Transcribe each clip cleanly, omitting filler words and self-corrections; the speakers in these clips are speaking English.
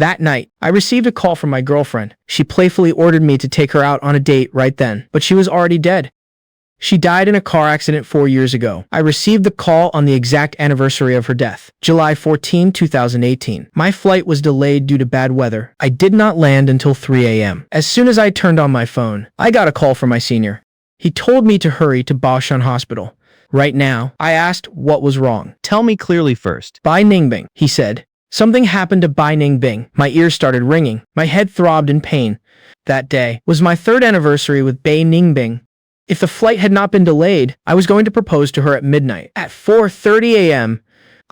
That night, I received a call from my girlfriend. She playfully ordered me to take her out on a date right then, but she was already dead. She died in a car accident 4 years ago. I received the call on the exact anniversary of her death, July 14, 2018. My flight was delayed due to bad weather. I did not land until 3 a.m. As soon as I turned on my phone, I got a call from my senior. He told me to hurry to Baoshan Hospital. Right now, I asked what was wrong. Tell me clearly first. Bai Ningbing, he said. Something happened to Bai Ningbing. My ears started ringing. My head throbbed in pain. That day was my 3rd anniversary with Bai Ningbing. If the flight had not been delayed, I was going to propose to her at midnight. At 4:30 a.m.,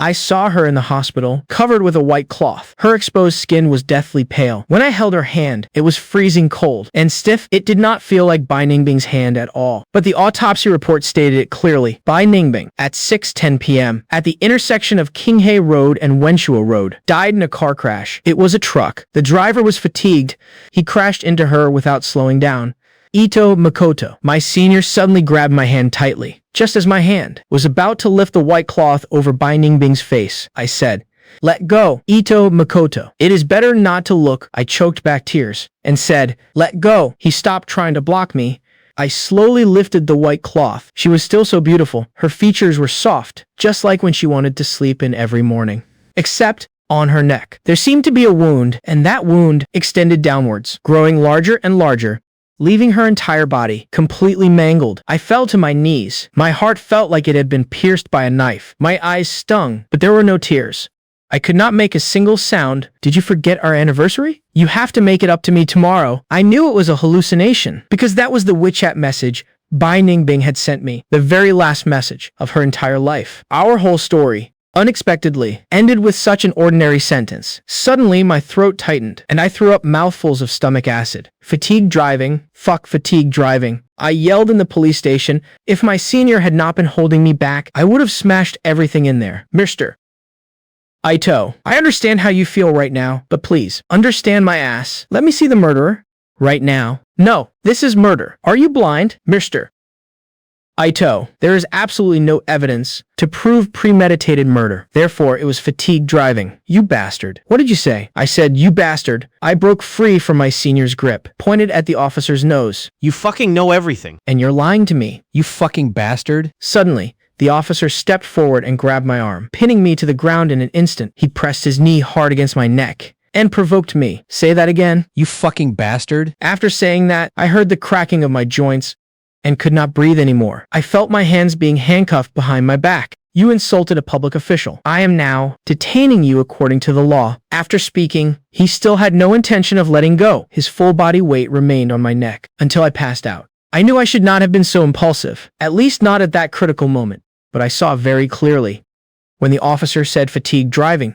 I saw her in the hospital, covered with a white cloth. Her exposed skin was deathly pale. When I held her hand, it was freezing cold and stiff. It did not feel like Bai Ningbing's hand at all. But the autopsy report stated it clearly. Bai Ningbing, at 6:10 p.m., at the intersection of Qinghe Road and Wenshua Road, died in a car crash. It was a truck. The driver was fatigued. He crashed into her without slowing down. Ito Makoto, my senior, suddenly grabbed my hand tightly. Just as my hand was about to lift the white cloth over Bai Ningbing's face, I said, "Let go, Ito Makoto. It is better not to look." I choked back tears and said, "Let go." He stopped trying to block me. I slowly lifted the white cloth. She was still so beautiful. Her features were soft, just like when she wanted to sleep in every morning. Except on her neck, there seemed to be a wound, and that wound extended downwards, growing larger and larger, leaving her entire body completely mangled. I fell to my knees. My heart felt like it had been pierced by a knife. My eyes stung, but there were no tears. I could not make a single sound. "Did you forget our anniversary? You have to make it up to me tomorrow." I knew it was a hallucination, because that was the WeChat message Bai Ningbing had sent me, the very last message of her entire life. Our whole story, unexpectedly, ended with such an ordinary sentence. Suddenly, my throat tightened, and I threw up mouthfuls of stomach acid. Fatigue driving. Fuck fatigue driving. I yelled in the police station. If my senior had not been holding me back, I would have smashed everything in there. Mr. Ito, I understand how you feel right now, but please, understand my ass. Let me see the murderer. Right now. No, this is murder. Are you blind, Mr. Ito, there is absolutely no evidence to prove premeditated murder. Therefore, it was fatigue driving. You bastard. What did you say? I said, you bastard. I broke free from my senior's grip, pointed at the officer's nose. You fucking know everything. And you're lying to me. You fucking bastard. Suddenly, the officer stepped forward and grabbed my arm, pinning me to the ground in an instant. He pressed his knee hard against my neck and provoked me. Say that again. You fucking bastard. After saying that, I heard the cracking of my joints and could not breathe anymore. I felt my hands being handcuffed behind my back. You insulted a public official. I am now detaining you according to the law. After speaking, he still had no intention of letting go. His full body weight remained on my neck until I passed out. I knew I should not have been so impulsive, at least not at that critical moment, but I saw very clearly. When the officer said fatigue driving,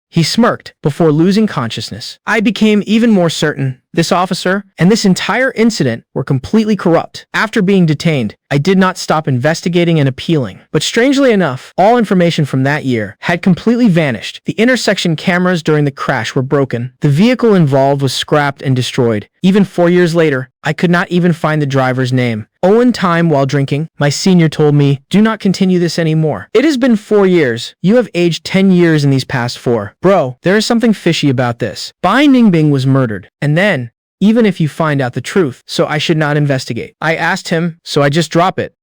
he smirked before losing consciousness. I became even more certain this officer and this entire incident were completely corrupt. After being detained, I did not stop investigating and appealing. But strangely enough, all information from that year had completely vanished. The intersection cameras during the crash were broken. The vehicle involved was scrapped and destroyed. Even 4 years later, I could not even find the driver's name. One time while drinking, my senior told me, do not continue this anymore. It has been 4 years. You have aged 10 years in these past 4. Bro, there is something fishy about this. Bai Ningbing was murdered. And then, even if you find out the truth, so I should not investigate. I asked him, so I just drop it.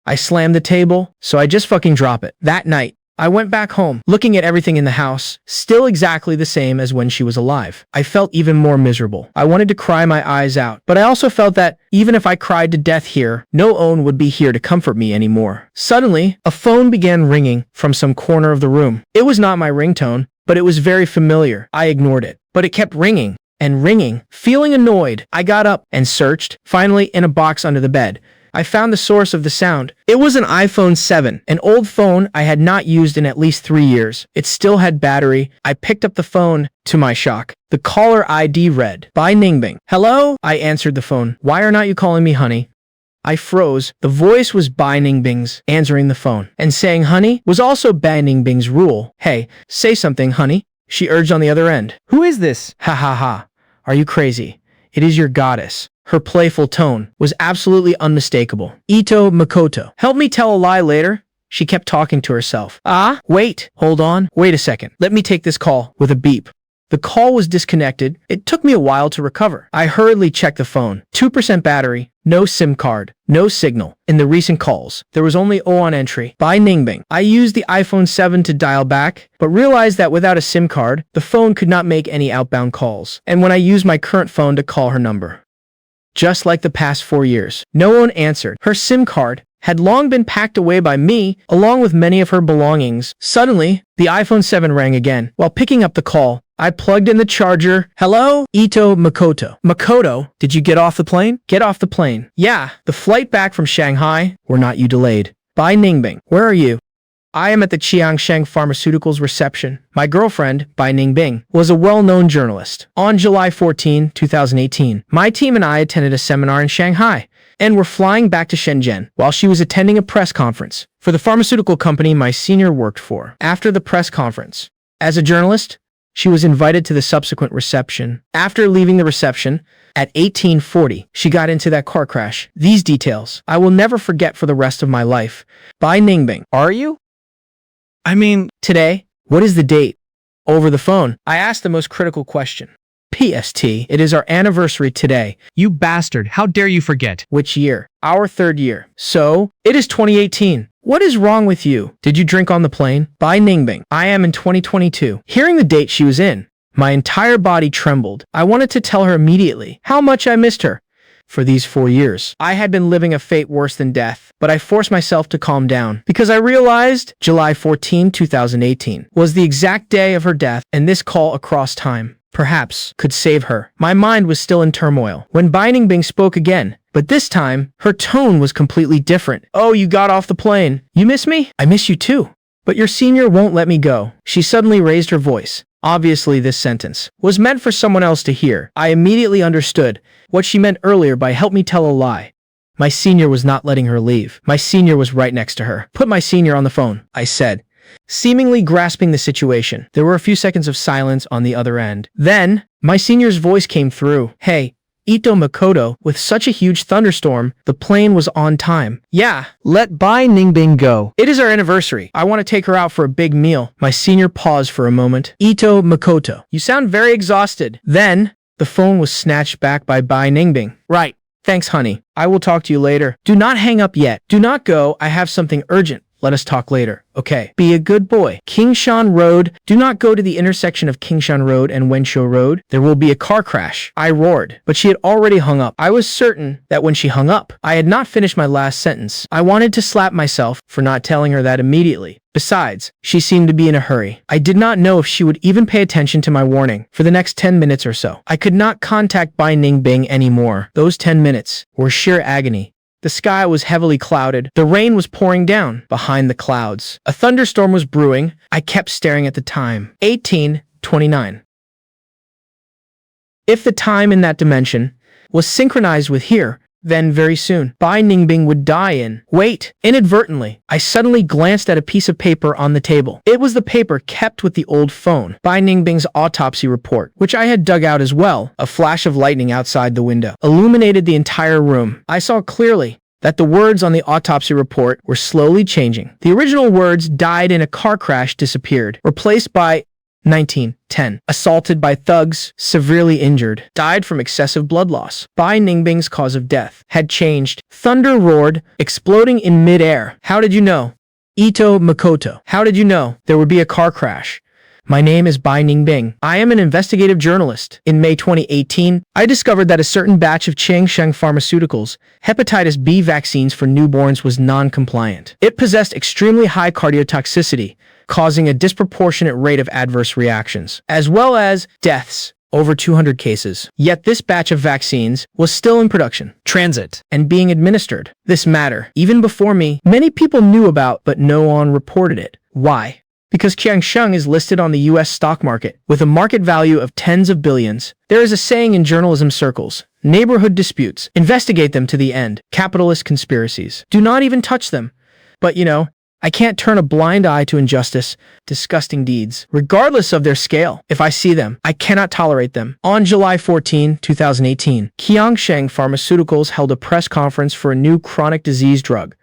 I slammed the table, so I just fucking drop it. That night, I went back home, looking at everything in the house, still exactly the same as when she was alive. I felt even more miserable. I wanted to cry my eyes out, but I also felt that even if I cried to death here, no one would be here to comfort me anymore. Suddenly, a phone began ringing from some corner of the room. It was not my ringtone, but it was very familiar. I ignored it, but it kept ringing and ringing. Feeling annoyed, I got up and searched, finally in a box under the bed. I found the source of the sound. It was an iPhone 7, an old phone I had not used in at least 3 years. It still had battery. I picked up the phone. To my shock, the caller ID read, Bai Ningbing. Hello? I answered the phone. Why are not you calling me honey? I froze. The voice was Bai Ningbing's answering the phone. And saying honey was also Bai Ningbing's rule. Hey, say something, honey, she urged on the other end. Who is this? Ha ha ha. Are you crazy? It is your goddess. Her playful tone was absolutely unmistakable. Ito Makoto. Help me tell a lie later. She kept talking to herself. Wait, hold on. Wait a second. Let me take this call with a beep. The call was disconnected. It took me a while to recover. I hurriedly checked the phone. 2% battery, no SIM card, no signal. In the recent calls, there was only O on entry. By Ningbing. I used the iPhone 7 to dial back, but realized that without a SIM card, the phone could not make any outbound calls. And when I used my current phone to call her number, just like the past 4 years, no one answered. Her SIM card had long been packed away by me, along with many of her belongings. Suddenly, the iPhone 7 rang again. While picking up the call, I plugged in the charger. Hello? Ito Makoto. Makoto, did you get off the plane? Get off the plane. Yeah, the flight back from Shanghai. Were not you delayed? By Ningbing. Where are you? I am at the Qiangsheng Pharmaceuticals reception. My girlfriend, Bai Ningbing, was a well-known journalist. On July 14, 2018, my team and I attended a seminar in Shanghai and were flying back to Shenzhen while she was attending a press conference for the pharmaceutical company my senior worked for. After the press conference, as a journalist, she was invited to the subsequent reception. After leaving the reception, at 1840, she got into that car crash. These details I will never forget for the rest of my life. Bai Ningbing. Are you? Today, what is the date? Over the phone, I asked the most critical question. PST, it is our anniversary today. You bastard, how dare you forget? Which year? Our 3rd year. So, it is 2018. What is wrong with you? Did you drink on the plane? Bai Ningbing. I am in 2022. Hearing the date she was in, my entire body trembled. I wanted to tell her immediately how much I missed her. For these 4 years, I had been living a fate worse than death, but I forced myself to calm down because I realized July 14, 2018 was the exact day of her death, and this call across time perhaps could save her. My mind was still in turmoil when Bai Ningbing spoke again, but this time her tone was completely different. Oh, you got off the plane. You miss me? I miss you too. But your senior won't let me go. She suddenly raised her voice. Obviously, this sentence was meant for someone else to hear. I immediately understood what she meant earlier by "help me tell a lie." My senior was not letting her leave. My senior was right next to her. Put my senior on the phone, I said, seemingly grasping the situation. There were a few seconds of silence on the other end. Then, my senior's voice came through. Hey, Ito Makoto, with such a huge thunderstorm, the plane was on time. Yeah, let Bai Ningbing go. It is our anniversary. I want to take her out for a big meal. My senior paused for a moment. Ito Makoto, you sound very exhausted. Then, the phone was snatched back by Bai Ningbing. Right. Thanks, honey. I will talk to you later. Do not hang up yet. Do not go. I have something urgent. Let us talk later, okay? Be a good boy. Kingshan Road. Do not go to the intersection of Kingshan Road and Wensho Road. There will be a car crash. I roared, but she had already hung up. I was certain that when she hung up, I had not finished my last sentence. I wanted to slap myself for not telling her that immediately. Besides, she seemed to be in a hurry. I did not know if she would even pay attention to my warning for the next 10 minutes or so. I could not contact Bai Ningbing anymore. Those 10 minutes were sheer agony. The sky was heavily clouded. The rain was pouring down behind the clouds. A thunderstorm was brewing. I kept staring at the time. 18:29. If the time in that dimension was synchronized with here, then very soon, Bai Ningbing would die in. Wait! Inadvertently, I suddenly glanced at a piece of paper on the table. It was the paper kept with the old phone. Bai Ningbing's autopsy report, which I had dug out as well. A flash of lightning outside the window illuminated the entire room. I saw clearly that the words on the autopsy report were slowly changing. The original words "died in a car crash" disappeared, replaced by 1910. Assaulted by thugs, severely injured, died from excessive blood loss. Bai Ningbing's cause of death had changed. Thunder roared, exploding in mid-air. How did you know? Ito Makoto. How did you know there would be a car crash? My name is Bai Ningbing. I am an investigative journalist. In May 2018, I discovered that a certain batch of Qiangsheng Pharmaceuticals hepatitis B vaccines for newborns was non-compliant. It possessed extremely high cardiotoxicity, causing a disproportionate rate of adverse reactions, as well as deaths, over 200 cases. Yet this batch of vaccines was still in production, transit, and being administered. This matter, even before me, many people knew about, but no one reported it. Why? Because Qiangsheng is listed on the US stock market with a market value of tens of billions. There is a saying in journalism circles: neighborhood disputes, investigate them to the end. Capitalist conspiracies, do not even touch them. But I can't turn a blind eye to injustice, disgusting deeds, regardless of their scale. If I see them, I cannot tolerate them. On July 14, 2018, Qiangsheng Pharmaceuticals held a press conference for a new chronic disease drug.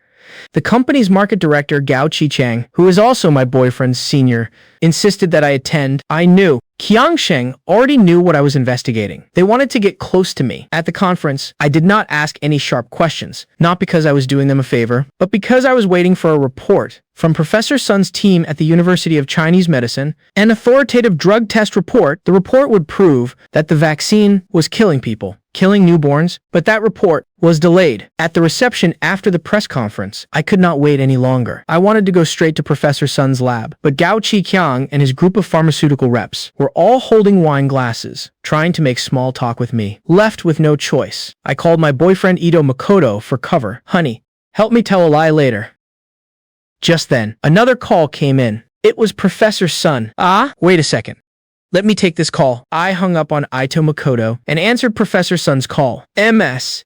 The company's market director, Gao Chichang, who is also my boyfriend's senior, insisted that I attend. I knew Qiangsheng already knew what I was investigating. They wanted to get close to me. At the conference, I did not ask any sharp questions, not because I was doing them a favor, but because I was waiting for a report from Professor Sun's team at the University of Chinese Medicine, an authoritative drug test report. The report would prove that the vaccine was killing people, killing newborns, but that report was delayed. At the reception after the press conference, I could not wait any longer. I wanted to go straight to Professor Sun's lab, but Gao Qiqiang and his group of pharmaceutical reps were all holding wine glasses, trying to make small talk with me. Left with no choice, I called my boyfriend Ito Makoto for cover. Honey, help me tell a lie later. Just then, another call came in. It was Professor Sun. Wait a second. Let me take this call. I hung up on Ito Makoto and answered Professor Sun's call. MS.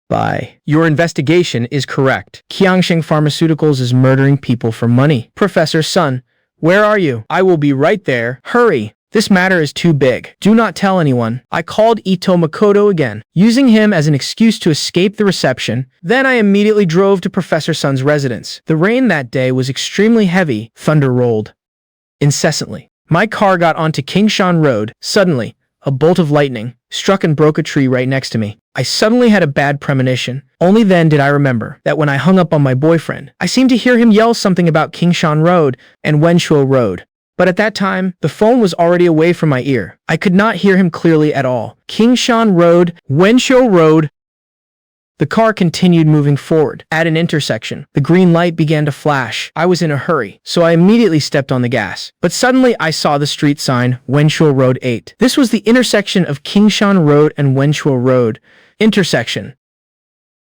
Bye. Your investigation is correct. Qiangsheng Pharmaceuticals is murdering people for money. Professor Sun, where are you? I will be right there. Hurry. This matter is too big. Do not tell anyone. I called Ito Makoto again, using him as an excuse to escape the reception. Then I immediately drove to Professor Sun's residence. The rain that day was extremely heavy. Thunder rolled incessantly. My car got onto Kingshan Road. Suddenly, a bolt of lightning struck and broke a tree right next to me. I suddenly had a bad premonition. Only then did I remember that when I hung up on my boyfriend, I seemed to hear him yell something about Kingshan Road and Wenshuo Road. But at that time, the phone was already away from my ear. I could not hear him clearly at all. Kingshan Road, Wenshuo Road. The car continued moving forward. At an intersection, the green light began to flash. I was in a hurry, so I immediately stepped on the gas. But suddenly I saw the street sign, Wenshuo Road 8. This was the intersection of Kingshan Road and Wenshuo Road. Intersection.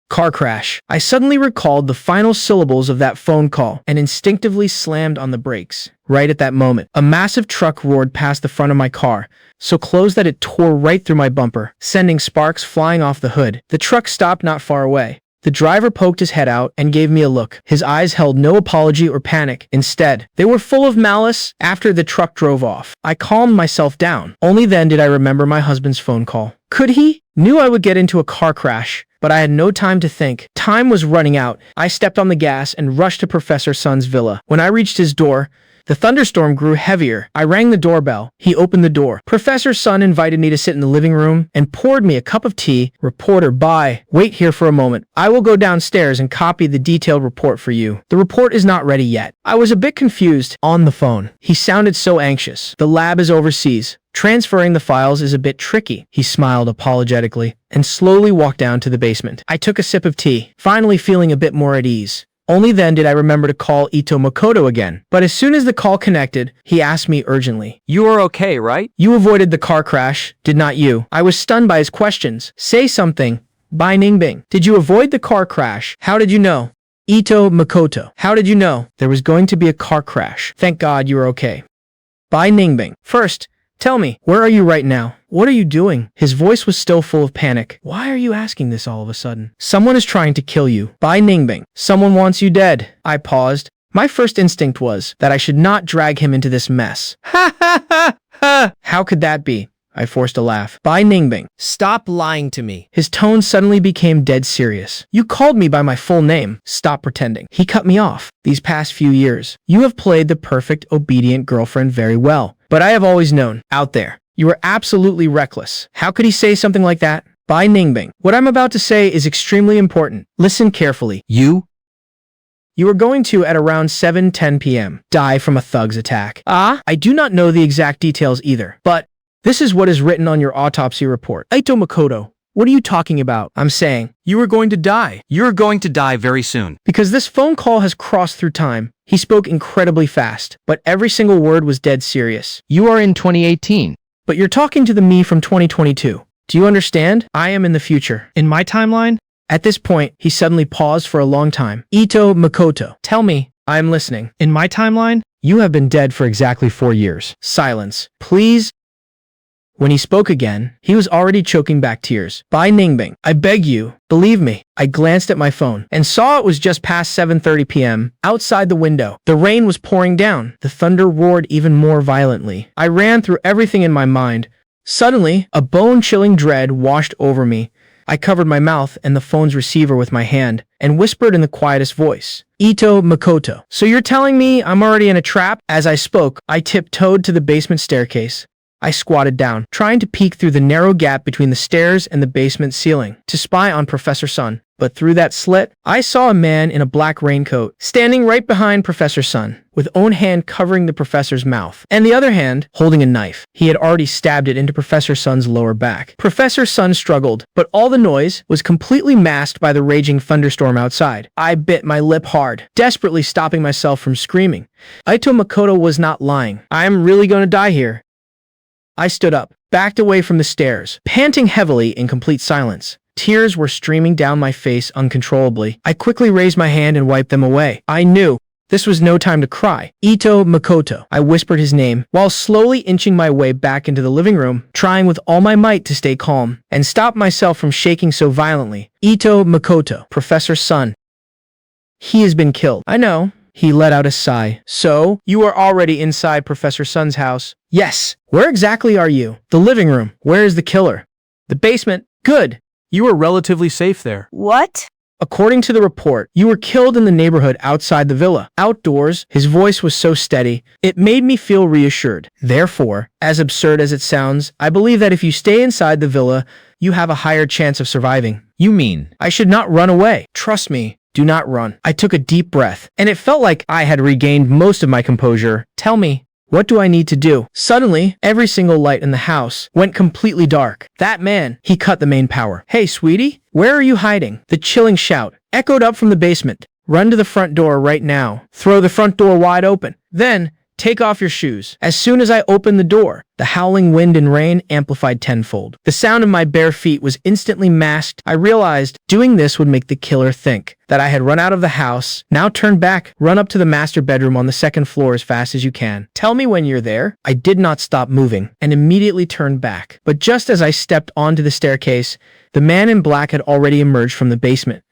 Car crash. I suddenly recalled the final syllables of that phone call and instinctively slammed on the brakes. Right at that moment, a massive truck roared past the front of my car, so close that it tore right through my bumper, sending sparks flying off the hood. The truck stopped not far away. The driver poked his head out and gave me a look. His eyes held no apology or panic. Instead, they were full of malice. After the truck drove off, I calmed myself down. Only then did I remember my husband's phone call. Could he? Knew I would get into a car crash, but I had no time to think. Time was running out. I stepped on the gas and rushed to Professor Sun's villa. When I reached his door, the thunderstorm grew heavier. I rang the doorbell. He opened the door. Professor Sun invited me to sit in the living room and poured me a cup of tea. Reporter, bye. Wait here for a moment. I will go downstairs and copy the detailed report for you. The report is not ready yet. I was a bit confused on the phone. He sounded so anxious. The lab is overseas. Transferring the files is a bit tricky. He smiled apologetically and slowly walked down to the basement. I took a sip of tea, finally feeling a bit more at ease. Only then did I remember to call Ito Makoto again. But as soon as the call connected, he asked me urgently, "You are okay, right?" "You avoided the car crash, did not you?" I was stunned by his questions. "Say something." Bai Ningbing. "Did you avoid the car crash? How did you know?" Ito Makoto. "How did you know there was going to be a car crash? Thank God you are okay." Bai Ningbing. "First, tell me, where are you right now? What are you doing?" His voice was still full of panic. "Why are you asking this all of a sudden?" "Someone is trying to kill you." Bai Ningbing. "Someone wants you dead." I paused. My first instinct was that I should not drag him into this mess. Ha ha ha ha! How could that be? I forced a laugh. Bai Ningbing. "Stop lying to me." His tone suddenly became dead serious. "You called me by my full name. Stop pretending." He cut me off. "These past few years, you have played the perfect, obedient girlfriend very well. But I have always known, out there, you were absolutely reckless." How could he say something like that? Bai Ningbing. "What I'm about to say is extremely important. Listen carefully. You are going to, at around 7:10 p.m., die from a thug's attack." I do not know the exact details either, but this is what is written on your autopsy report. Ito Makoto, what are you talking about? I'm saying, you are going to die. You're going to die very soon. Because this phone call has crossed through time. He spoke incredibly fast, but every single word was dead serious. You are in 2018. But you're talking to the me from 2022. Do you understand? I am in the future. In my timeline? At this point, he suddenly paused for a long time. Ito Makoto. Tell me. I am listening. In my timeline? You have been dead for exactly 4 years. Silence. Please. When he spoke again, he was already choking back tears. Bai Ningbing. I beg you, believe me. I glanced at my phone and saw it was just past 7:30 p.m. Outside the window, the rain was pouring down. The thunder roared even more violently. I ran through everything in my mind. Suddenly, a bone-chilling dread washed over me. I covered my mouth and the phone's receiver with my hand and whispered in the quietest voice, Ito Makoto. So you're telling me I'm already in a trap? As I spoke, I tiptoed to the basement staircase. I squatted down, trying to peek through the narrow gap between the stairs and the basement ceiling to spy on Professor Sun. But through that slit, I saw a man in a black raincoat, standing right behind Professor Sun, with one hand covering the professor's mouth, and the other hand holding a knife. He had already stabbed it into Professor Sun's lower back. Professor Sun struggled, but all the noise was completely masked by the raging thunderstorm outside. I bit my lip hard, desperately stopping myself from screaming. Ito Makoto was not lying. I am really going to die here. I stood up, backed away from the stairs, panting heavily in complete silence. Tears were streaming down my face uncontrollably. I quickly raised my hand and wiped them away. I knew this was no time to cry. Ito Makoto. I whispered his name, while slowly inching my way back into the living room, trying with all my might to stay calm and stop myself from shaking so violently. Ito Makoto. Professor Sun. He has been killed. I know. He let out a sigh. So, you are already inside Professor Sun's house? Yes. Where exactly are you? The living room. Where is the killer? The basement. Good. You were relatively safe there. What? According to the report, you were killed in the neighborhood outside the villa. Outdoors, his voice was so steady, it made me feel reassured. Therefore, as absurd as it sounds, I believe that if you stay inside the villa, you have a higher chance of surviving. You mean? I should not run away. Trust me. Do not run. I took a deep breath, and it felt like I had regained most of my composure. Tell me, what do I need to do? Suddenly, every single light in the house went completely dark. That man, he cut the main power. Hey, sweetie, where are you hiding? The chilling shout echoed up from the basement. Run to the front door right now. Throw the front door wide open. Then, take off your shoes. As soon as I opened the door, the howling wind and rain amplified tenfold. The sound of my bare feet was instantly masked. I realized doing this would make the killer think that I had run out of the house. Now turn back, run up to the master bedroom on the second floor as fast as you can. Tell me when you're there. I did not stop moving and immediately turned back. But just as I stepped onto the staircase, the man in black had already emerged from the basement.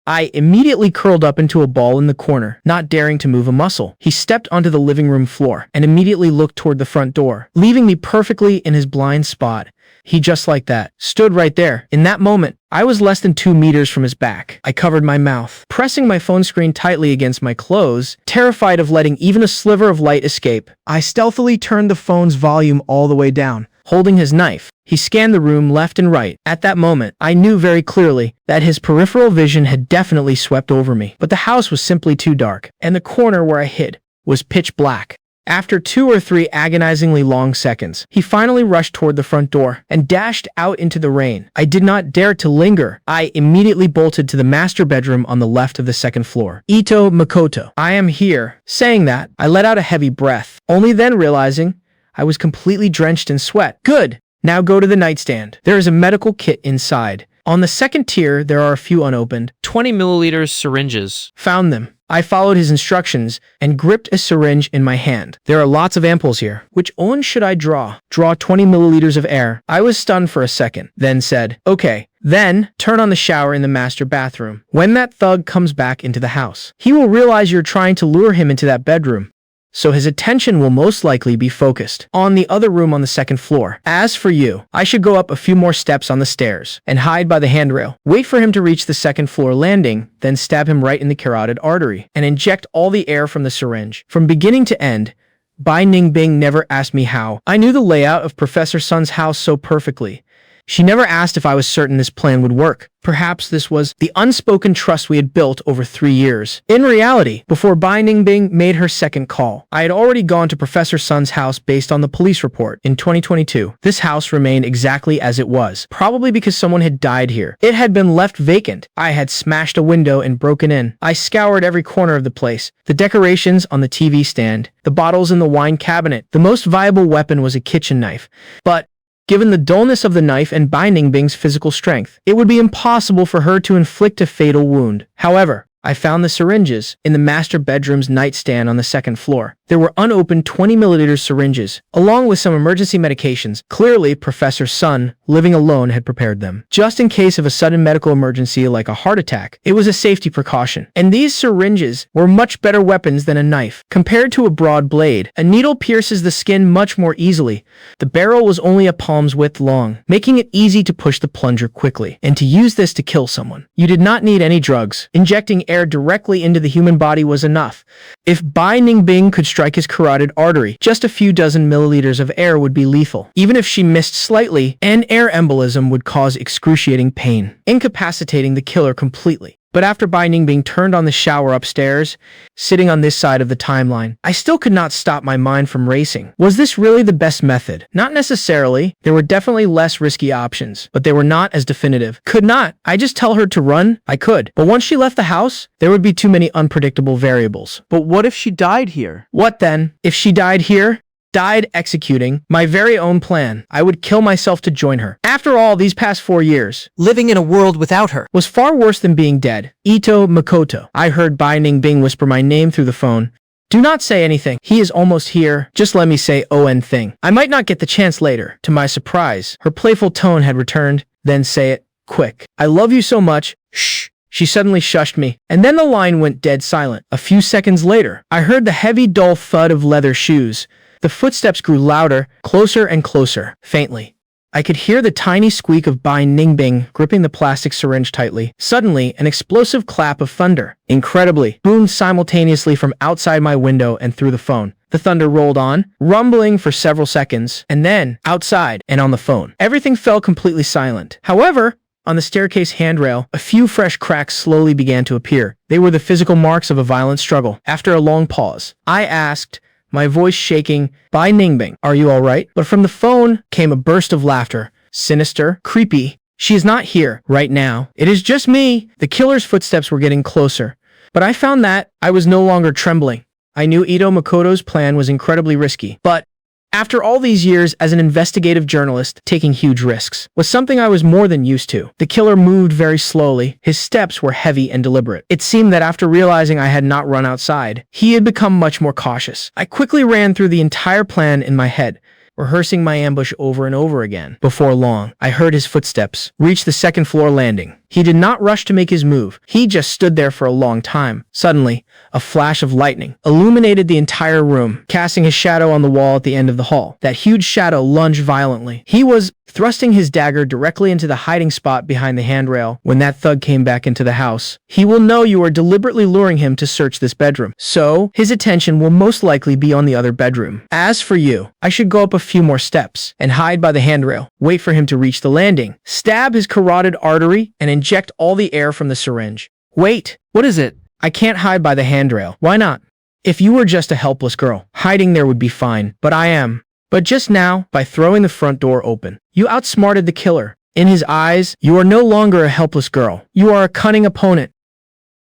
I immediately curled up into a ball in the corner, not daring to move a muscle. He stepped onto the living room floor and immediately looked toward the front door, leaving me perfectly in his blind spot. He just like that, stood right there. In that moment, I was less than 2 meters from his back. I covered my mouth, pressing my phone screen tightly against my clothes, terrified of letting even a sliver of light escape. I stealthily turned the phone's volume all the way down. Holding his knife, he scanned the room left and right. At that moment, I knew very clearly that his peripheral vision had definitely swept over me. But the house was simply too dark, and the corner where I hid was pitch black. After 2 or 3 agonizingly long seconds, he finally rushed toward the front door and dashed out into the rain. I did not dare to linger. I immediately bolted to the master bedroom on the left of the second floor. Ito Makoto. I am here. Saying that, I let out a heavy breath, only then realizing I was completely drenched in sweat. Good. Now go to the nightstand. There is a medical kit inside. On the second tier, there are a few unopened 20 milliliters syringes. Found them. I followed his instructions and gripped a syringe in my hand. There are lots of ampoules here. Which one should I draw? Draw 20 milliliters of air. I was stunned for a second, then said, okay. Then, turn on the shower in the master bathroom. When that thug comes back into the house, he will realize you're trying to lure him into that bedroom. So his attention will most likely be focused on the other room on the second floor. As for you, I should go up a few more steps on the stairs and hide by the handrail. Wait for him to reach the second floor landing, then stab him right in the carotid artery and inject all the air from the syringe. From beginning to end, Bai Ningbing never asked me how. I knew the layout of Professor Sun's house so perfectly. She never asked if I was certain this plan would work. Perhaps this was the unspoken trust we had built over 3 years. In reality, before Bai Ningbing made her second call, I had already gone to Professor Sun's house based on the police report. In 2022, this house remained exactly as it was, probably because someone had died here. It had been left vacant. I had smashed a window and broken in. I scoured every corner of the place. The decorations on the TV stand, the bottles in the wine cabinet. The most viable weapon was a kitchen knife. But given the dullness of the knife and Bai Ningbing's physical strength, it would be impossible for her to inflict a fatal wound. However, I found the syringes in the master bedroom's nightstand on the second floor. There were unopened 20 milliliter syringes, along with some emergency medications. Clearly, Professor Sun, living alone, had prepared them. Just in case of a sudden medical emergency like a heart attack, it was a safety precaution. And these syringes were much better weapons than a knife. Compared to a broad blade, a needle pierces the skin much more easily. The barrel was only a palm's width long, making it easy to push the plunger quickly, and to use this to kill someone. You did not need any drugs. Injecting air directly into the human body was enough. If Bai Ningbing could strike his carotid artery, just a few dozen milliliters of air would be lethal. Even if she missed slightly, an air embolism would cause excruciating pain, incapacitating the killer completely. But after Bai Ningbing turned on the shower upstairs, sitting on this side of the timeline, I still could not stop my mind from racing. Was this really the best method? Not necessarily. There were definitely less risky options, but they were not as definitive. Could not I just tell her to run? I could. But once she left the house, there would be too many unpredictable variables. But what if she died here? What then? If she died here? Died executing my very own plan. I would kill myself to join her. After all, these past 4 years, living in a world without her was far worse than being dead. Ito Makoto. I heard Bai Ningbing whisper my name through the phone. Do not say anything. He is almost here. Just let me say ON thing. I might not get the chance later. To my surprise, her playful tone had returned. Then say it. Quick. I love you so much. Shh. She suddenly shushed me, and then the line went dead silent. A few seconds later, I heard the heavy, dull thud of leather shoes. The footsteps grew louder, closer and closer, faintly. I could hear the tiny squeak of Bai Ningbing gripping the plastic syringe tightly. Suddenly, an explosive clap of thunder, incredibly, boomed simultaneously from outside my window and through the phone. The thunder rolled on, rumbling for several seconds, and then, outside and on the phone, everything fell completely silent. However, on the staircase handrail, a few fresh cracks slowly began to appear. They were the physical marks of a violent struggle. After a long pause, I asked, my voice shaking, Bai Ningbing, are you all right? But from the phone came a burst of laughter, sinister, creepy. She is not here, right now. It is just me. The killer's footsteps were getting closer. But I found that I was no longer trembling. I knew Ito Makoto's plan was incredibly risky, but after all these years as an investigative journalist, taking huge risks was something I was more than used to. The killer moved very slowly. His steps were heavy and deliberate. It seemed that after realizing I had not run outside, he had become much more cautious. I quickly ran through the entire plan in my head, rehearsing my ambush over and over again. Before long, I heard his footsteps reach the second floor landing. He did not rush to make his move. He just stood there for a long time. Suddenly, a flash of lightning illuminated the entire room, casting his shadow on the wall at the end of the hall. That huge shadow lunged violently. He was thrusting his dagger directly into the hiding spot behind the handrail. When that thug came back into the house, he will know you are deliberately luring him to search this bedroom. So, his attention will most likely be on the other bedroom. As for you, I should go up a few more steps and hide by the handrail. Wait for him to reach the landing. Stab his carotid artery and inject all the air from the syringe. Wait, What is it? I can't hide by the handrail. Why not? If you were just a helpless girl, hiding there would be fine, but I am. But just now, by throwing the front door open, you outsmarted the killer. In his eyes, you are no longer a helpless girl. You are a cunning opponent.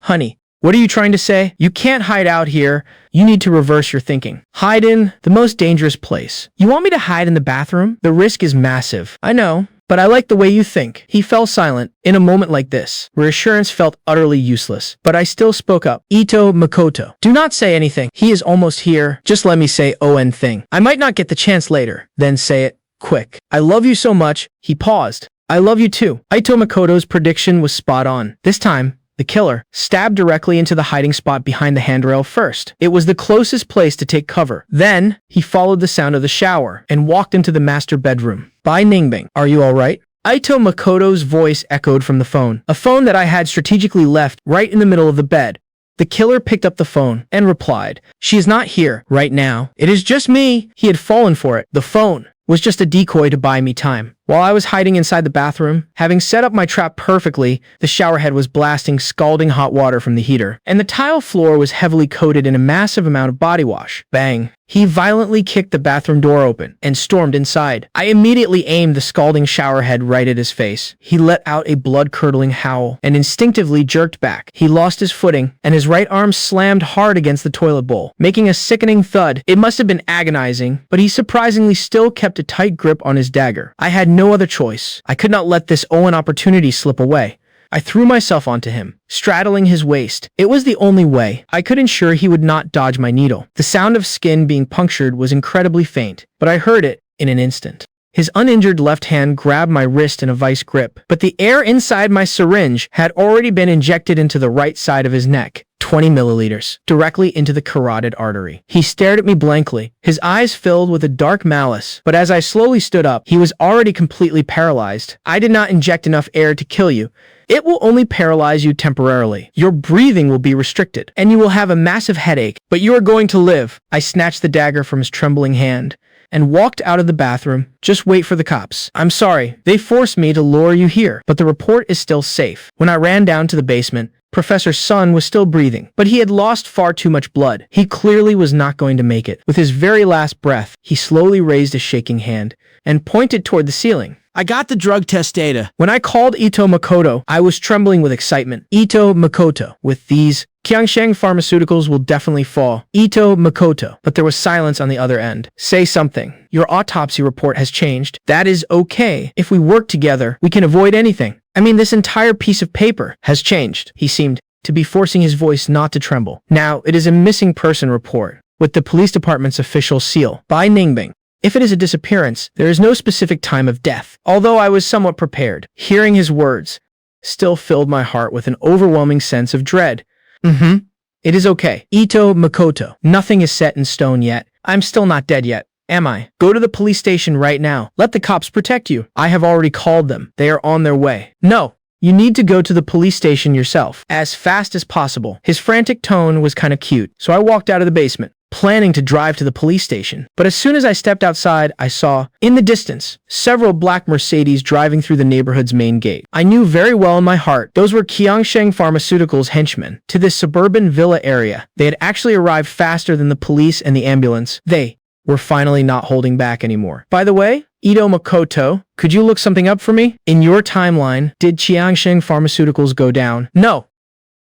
Honey, what are you trying to say? You can't hide out here. You need to reverse your thinking. Hide in the most dangerous place. You want me to hide in the bathroom? The risk is massive. I know, but I like the way you think. He fell silent. In a moment like this, reassurance felt utterly useless, but I still spoke up. Ito Makoto, do not say anything. He is almost here. Just let me say ON thing. I might not get the chance later. Then say it. Quick. I love you so much. He paused. I love you too. Ito Makoto's prediction was spot on. This time, the killer stabbed directly into the hiding spot behind the handrail first. It was the closest place to take cover. Then, he followed the sound of the shower and walked into the master bedroom. Bai Ningbing, are you all right? Ito Makoto's voice echoed from the phone, a phone that I had strategically left right in the middle of the bed. The killer picked up the phone and replied, she is not here right now. It is just me. He had fallen for it. The phone was just a decoy to buy me time. While I was hiding inside the bathroom, having set up my trap perfectly, the showerhead was blasting scalding hot water from the heater, and the tile floor was heavily coated in a massive amount of body wash. Bang! He violently kicked the bathroom door open and stormed inside. I immediately aimed the scalding showerhead right at his face. He let out a blood-curdling howl and instinctively jerked back. He lost his footing, and his right arm slammed hard against the toilet bowl, making a sickening thud. It must have been agonizing, but he surprisingly still kept a tight grip on his dagger. I had no other choice. I could not let this Owen opportunity slip away. I threw myself onto him, straddling his waist. It was the only way. I could ensure he would not dodge my needle. The sound of skin being punctured was incredibly faint, but I heard it in an instant. His uninjured left hand grabbed my wrist in a vice grip, but the air inside my syringe had already been injected into the right side of his neck. 20 milliliters, directly into the carotid artery. He stared at me blankly, his eyes filled with a dark malice, but as I slowly stood up, he was already completely paralyzed. I did not inject enough air to kill you. It will only paralyze you temporarily. Your breathing will be restricted, and you will have a massive headache, but you are going to live. I snatched the dagger from his trembling hand and walked out of the bathroom. Just wait for the cops. I'm sorry, they forced me to lure you here, but the report is still safe. When I ran down to the basement, Professor Sun was still breathing, but he had lost far too much blood. He clearly was not going to make it. With his very last breath, he slowly raised a shaking hand and pointed toward the ceiling. I got the drug test data. When I called Ito Makoto, I was trembling with excitement. Ito Makoto. With these, Qiangsheng Pharmaceuticals will definitely fall. Ito Makoto. But there was silence on the other end. Say something. Your autopsy report has changed. That is okay. If we work together, we can avoid anything. I mean, this entire piece of paper has changed. He seemed to be forcing his voice not to tremble. Now, it is a missing person report with the police department's official seal by Ningbing. If it is a disappearance, there is no specific time of death. Although I was somewhat prepared, hearing his words still filled my heart with an overwhelming sense of dread. It is okay. Ito Makoto. Nothing is set in stone yet. I'm still not dead yet, am I? Go to the police station right now. Let the cops protect you. I have already called them. They are on their way. No. You need to go to the police station yourself, as fast as possible. His frantic tone was kind of cute, so I walked out of the basement, planning to drive to the police station. But as soon as I stepped outside, I saw, in the distance, several black Mercedes driving through the neighborhood's main gate. I knew very well in my heart those were Qiangsheng Pharmaceuticals henchmen to this suburban villa area. They had actually arrived faster than the police and the ambulance. They were finally not holding back anymore. By the way, Ito Makoto, could you look something up for me? In your timeline, did Qiangsheng Pharmaceuticals go down? No.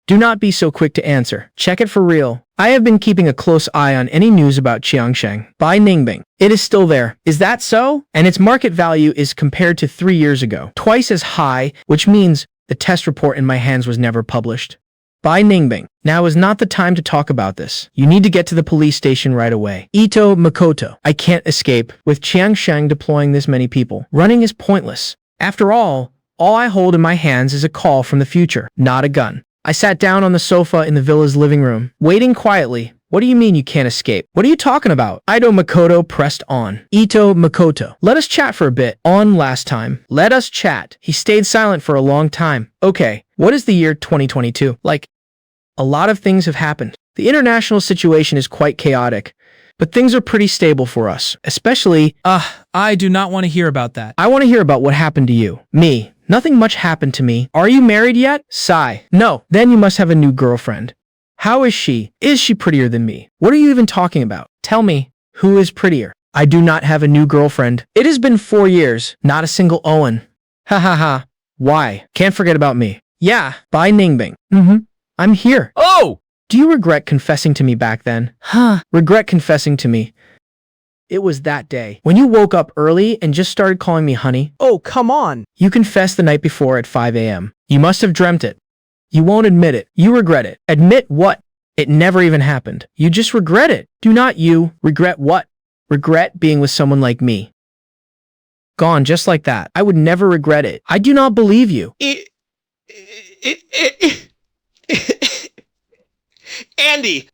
Do not be so quick to answer. Check it for real. I have been keeping a close eye on any news about Qiangsheng by Ningbing. It is still there. Is that so? And its market value is compared to 3 years ago, twice as high, which means the test report in my hands was never published. By Ningbing. Now is not the time to talk about this. You need to get to the police station right away. Ito Makoto. I can't escape. With Qiangsheng deploying this many people, running is pointless. After all I hold in my hands is a call from the future, not a gun. I sat down on the sofa in the villa's living room, waiting quietly. What do you mean you can't escape? What are you talking about? Ito Makoto pressed on. Ito Makoto. Let us chat for a bit. On last time. Let us chat. He stayed silent for a long time. Okay, what is the year 2022? Like, a lot of things have happened. The international situation is quite chaotic, but things are pretty stable for us, especially, I do not want to hear about that. I want to hear about what happened to you. Me. Nothing much happened to me. Are you married yet? Sigh. No. Then you must have a new girlfriend. How is she? Is she prettier than me? What are you even talking about? Tell me, who is prettier? I do not have a new girlfriend. It has been 4 years, not a single Owen. Ha ha ha. Why? Can't forget about me. Yeah, by Ningbing. I'm here. Oh! Do you regret confessing to me back then? Regret confessing to me. It was that day, when you woke up early and just started calling me honey. Oh, come on. You confessed the night before at 5 a.m. You must have dreamt it. You won't admit it. You regret it. Admit what? It never even happened. You just regret it. Do not you? Regret what? Regret being with someone like me. Gone just like that. I would never regret it. I do not believe you. Andy!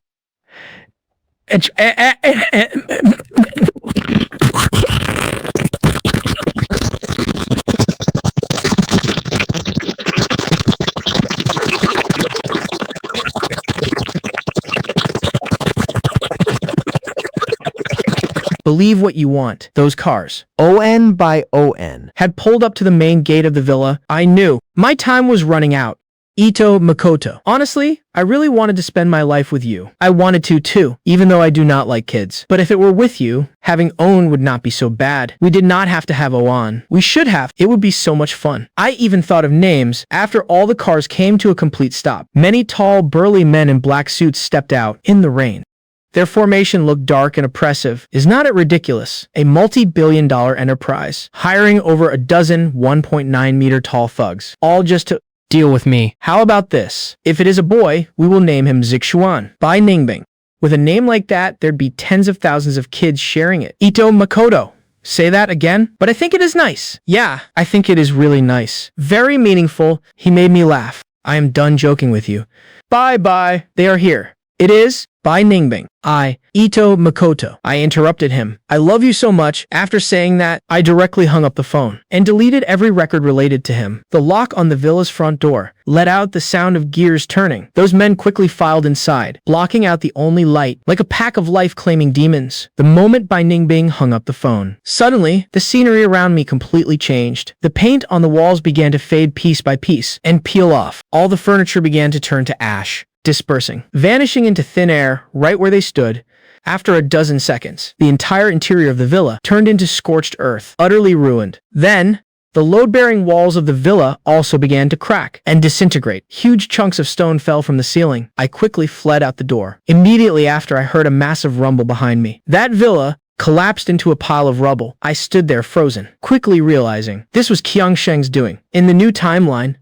Believe what you want. Those cars, ON by ON. had pulled up to the main gate of the villa. I knew. My time was running out. Ito Makoto. Honestly, I really wanted to spend my life with you. I wanted to too, even though I do not like kids. But if it were with you, having Owen would not be so bad. We did not have to have Owen. We should have. It would be so much fun. I even thought of names after all the cars came to a complete stop. Many tall, burly men in black suits stepped out in the rain. Their formation looked dark and oppressive. Is not it ridiculous? A multi-billion-dollar enterprise, hiring over a dozen 1.9-meter tall thugs, all just to Deal with me. How about this? If it is a boy, we will name him Zixuan by Ningbing. With a name like that, there'd be tens of thousands of kids sharing it. Ito Makoto. Say that again? But I think it is nice. Yeah, I think it is really nice. Very meaningful. He made me laugh. I am done joking with you. Bye-bye. They are here. It is by Ningbing. Ito Makoto. I interrupted him. I love you so much. After saying that, I directly hung up the phone and deleted every record related to him. The lock on the villa's front door let out the sound of gears turning. Those men quickly filed inside, blocking out the only light like a pack of life-claiming demons. The moment Bai Ningbing hung up the phone, suddenly, the scenery around me completely changed. The paint on the walls began to fade piece by piece and peel off. All the furniture began to turn to ash, dispersing, vanishing into thin air right where they stood. After a dozen seconds, the entire interior of the villa turned into scorched earth, utterly ruined. Then, the load-bearing walls of the villa also began to crack and disintegrate. Huge chunks of stone fell from the ceiling. I quickly fled out the door. Immediately after, I heard a massive rumble behind me. That villa collapsed into a pile of rubble. I stood there frozen, quickly realizing this was Qiangsheng's doing. In the new timeline,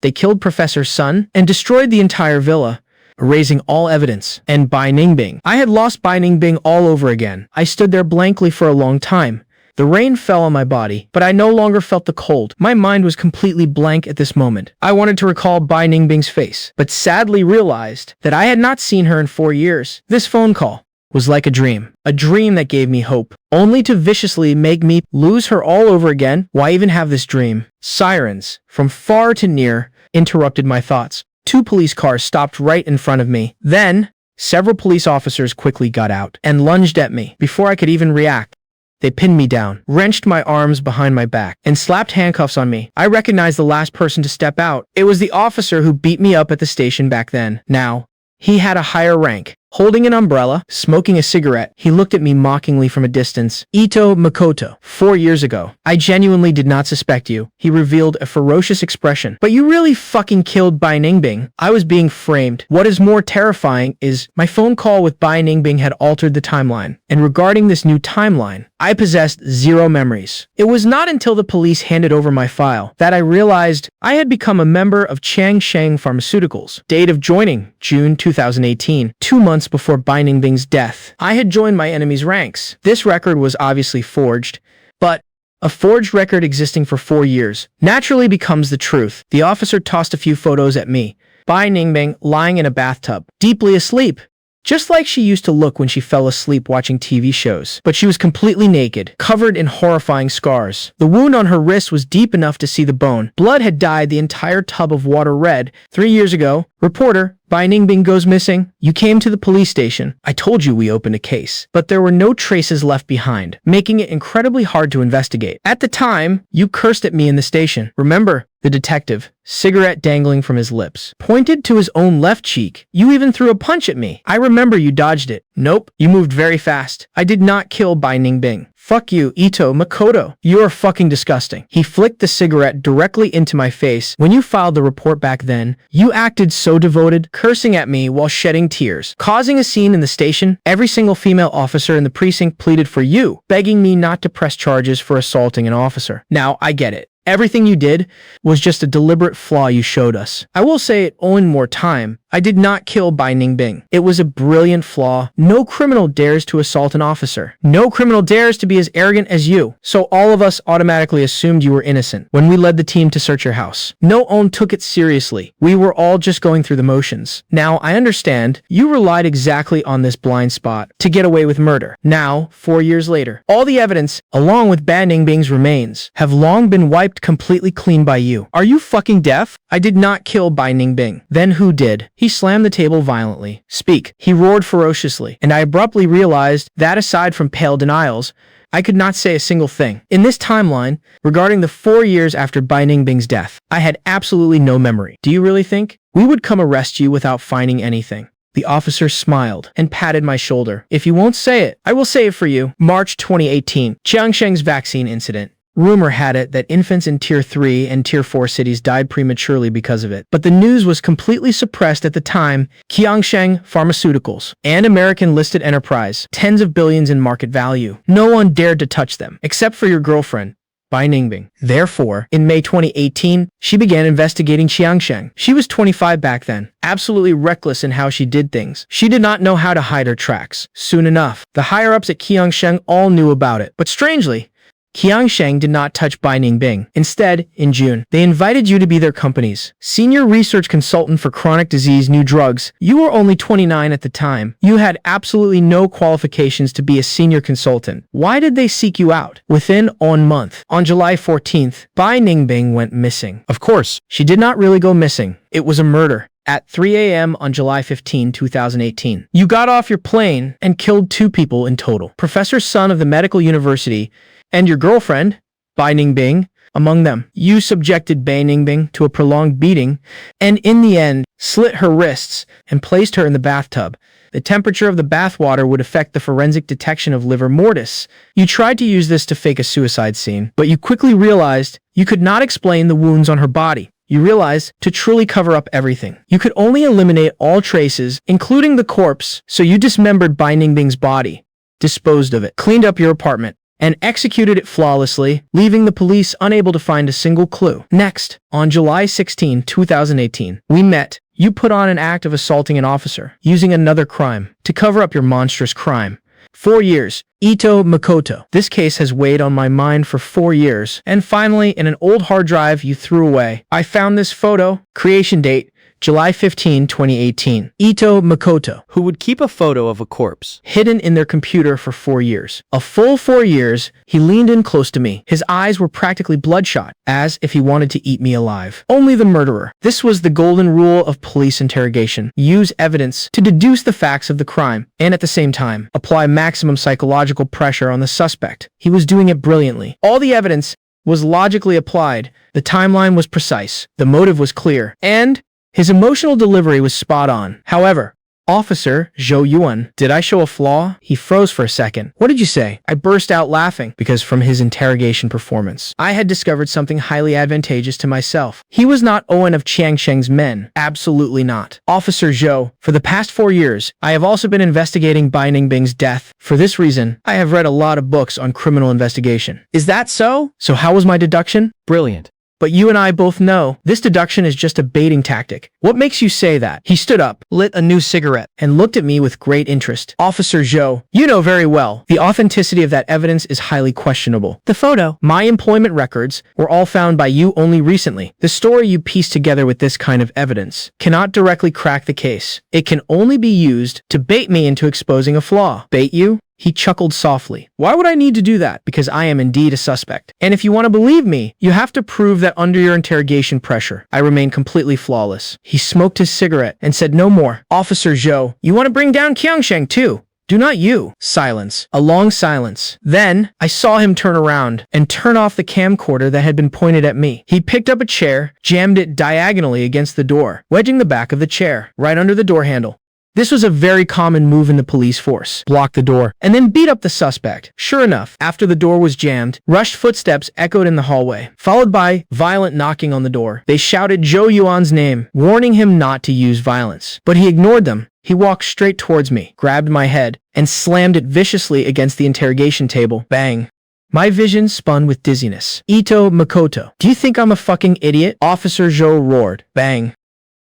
they killed Professor Sun and destroyed the entire villa, erasing all evidence. And Bai Ningbing. I had lost Bai Ningbing all over again. I stood there blankly for a long time. The rain fell on my body, but I no longer felt the cold. My mind was completely blank at this moment. I wanted to recall Bai Ningbing's face, but sadly realized that I had not seen her in 4 years. This phone call was like a dream that gave me hope, only to viciously make me lose her all over again. Why even have this dream? Sirens, from far to near, interrupted my thoughts. 2 police cars stopped right in front of me. Then, several police officers quickly got out and lunged at me. Before I could even react, they pinned me down, wrenched my arms behind my back, and slapped handcuffs on me. I recognized the last person to step out. It was the officer who beat me up at the station back then. Now, he had a higher rank. Holding an umbrella, smoking a cigarette, he looked at me mockingly from a distance. Ito Makoto, 4 years ago. I genuinely did not suspect you. He revealed a ferocious expression. But you really fucking killed Bai Ningbing. I was being framed. What is more terrifying is my phone call with Bai Ningbing had altered the timeline. And regarding this new timeline, I possessed 0 memories. It was not until the police handed over my file that I realized I had become a member of Changsheng Pharmaceuticals. Date of joining, June 2018, 2 months before Bai Ningbing's death. I had joined my enemy's ranks. This record was obviously forged, but a forged record existing for 4 years naturally becomes the truth. The officer tossed a few photos at me. Bai Ningbing lying in a bathtub, deeply asleep. Just like she used to look when she fell asleep watching TV shows. But she was completely naked, covered in horrifying scars. The wound on her wrist was deep enough to see the bone. Blood had dyed the entire tub of water red. 3 years ago, reporter, Bai Ningbing goes missing. You came to the police station. I told you we opened a case. But there were no traces left behind, making it incredibly hard to investigate. At the time, you cursed at me in the station. Remember? The detective, cigarette dangling from his lips, pointed to his own left cheek. You even threw a punch at me. I remember you dodged it. Nope, you moved very fast. I did not kill Bai Ningbing. Fuck you, Ito Makoto. You are fucking disgusting. He flicked the cigarette directly into my face. When you filed the report back then, you acted so devoted, cursing at me while shedding tears, causing a scene in the station. Every single female officer in the precinct pleaded for you, begging me not to press charges for assaulting an officer. Now, I get it. Everything you did was just a deliberate flaw you showed us. I will say it one more time. I did not kill Bai Ningbing. It was a brilliant flaw. No criminal dares to assault an officer. No criminal dares to be as arrogant as you. So all of us automatically assumed you were innocent when we led the team to search your house. No one took it seriously. We were all just going through the motions. Now, I understand you relied exactly on this blind spot to get away with murder. Now, 4 years later, all the evidence, along with Bai Ningbing's remains, have long been wiped completely clean by you. Are you fucking deaf? I did not kill Bai Ningbing. Then who did? He slammed the table violently. Speak. He roared ferociously, and I abruptly realized that aside from pale denials, I could not say a single thing. In this timeline, regarding the 4 years after Bai Ningbing's death, I had absolutely no memory. Do you really think we would come arrest you without finding anything? The officer smiled and patted my shoulder. If you won't say it, I will say it for you. March 2018, Changsheng's vaccine incident. Rumor had it that infants in Tier 3 and Tier 4 cities died prematurely because of it. But the news was completely suppressed at the time. Qiangsheng Pharmaceuticals, an American-listed enterprise, tens of billions in market value. No one dared to touch them, except for your girlfriend, Bai Ningbing. Therefore, in May 2018, she began investigating Qiangsheng. She was 25 back then, absolutely reckless in how she did things. She did not know how to hide her tracks. Soon enough, the higher-ups at Qiangsheng all knew about it. But strangely, Qiangsheng did not touch Bai Ningbing. Instead, in June, they invited you to be their company's senior research consultant for chronic disease new drugs. You were only 29 at the time. You had absolutely no qualifications to be a senior consultant. Why did they seek you out? Within 1 month, on July 14th, Bai Ningbing went missing. Of course, she did not really go missing. It was a murder. At 3 a.m. on July 15, 2018. You got off your plane and killed 2 people in total. Professor Sun of the medical university and your girlfriend, Bai Ningbing, among them. You subjected Bai Ningbing to a prolonged beating and in the end slit her wrists and placed her in the bathtub. The temperature of the bathwater would affect the forensic detection of livor mortis. You tried to use this to fake a suicide scene, but you quickly realized you could not explain the wounds on her body. You realized to truly cover up everything, you could only eliminate all traces, including the corpse, so you dismembered Bai Ningbing's body, disposed of it, cleaned up your apartment, and executed it flawlessly, leaving the police unable to find a single clue. Next, on July 16, 2018, we met. You put on an act of assaulting an officer, using another crime, to cover up your monstrous crime. 4 years. Ito Makoto. This case has weighed on my mind for 4 years. And finally, in an old hard drive you threw away, I found this photo. Creation date, July 15, 2018. Ito Makoto, Who would keep a photo of a corpse? hidden in their computer for 4 years. A full 4 years, he leaned in close to me. His eyes were practically bloodshot, as if he wanted to eat me alive. Only the murderer. This was the golden rule of police interrogation. Use evidence to deduce the facts of the crime, and at the same time, apply maximum psychological pressure on the suspect. He was doing it brilliantly. All the evidence was logically applied. The timeline was precise. The motive was clear. And his emotional delivery was spot on. However, Officer Zhou Yuan, did I show a flaw? He froze for a second. What did you say? I burst out laughing because from his interrogation performance, I had discovered something highly advantageous to myself. He was not Owen of Qiangsheng's men. Absolutely not. Officer Zhou, for the past 4 years, I have also been investigating Bai Ningbing's death. For this reason, I have read a lot of books on criminal investigation. Is that so? So how was my deduction? Brilliant. But you and I both know this deduction is just a baiting tactic. What makes you say that? He stood up, lit a new cigarette, and looked at me with great interest. Officer Zhou, you know very well, the authenticity of that evidence is highly questionable. The photo, my employment records, were all found by you only recently. The story you pieced together with this kind of evidence cannot directly crack the case. It can only be used to bait me into exposing a flaw. Bait you? He chuckled softly. Why would I need to do that? Because I am indeed a suspect. And if you want to believe me, you have to prove that under your interrogation pressure, I remain completely flawless. He smoked his cigarette and said no more. Officer Zhou, you want to bring down Qiangsheng too? Do not you? Silence. A long silence. Then, I saw him turn around and turn off the camcorder that had been pointed at me. He picked up a chair, jammed it diagonally against the door, wedging the back of the chair right under the door handle. This was a very common move in the police force. Block the door, and then beat up the suspect. Sure enough, after the door was jammed, rushed footsteps echoed in the hallway, followed by violent knocking on the door. They shouted Zhou Yuan's name, warning him not to use violence. But he ignored them. He walked straight towards me, grabbed my head, and slammed it viciously against the interrogation table. Bang. My vision spun with dizziness. Ito Makoto, do you think I'm a fucking idiot? Officer Zhou roared. Bang.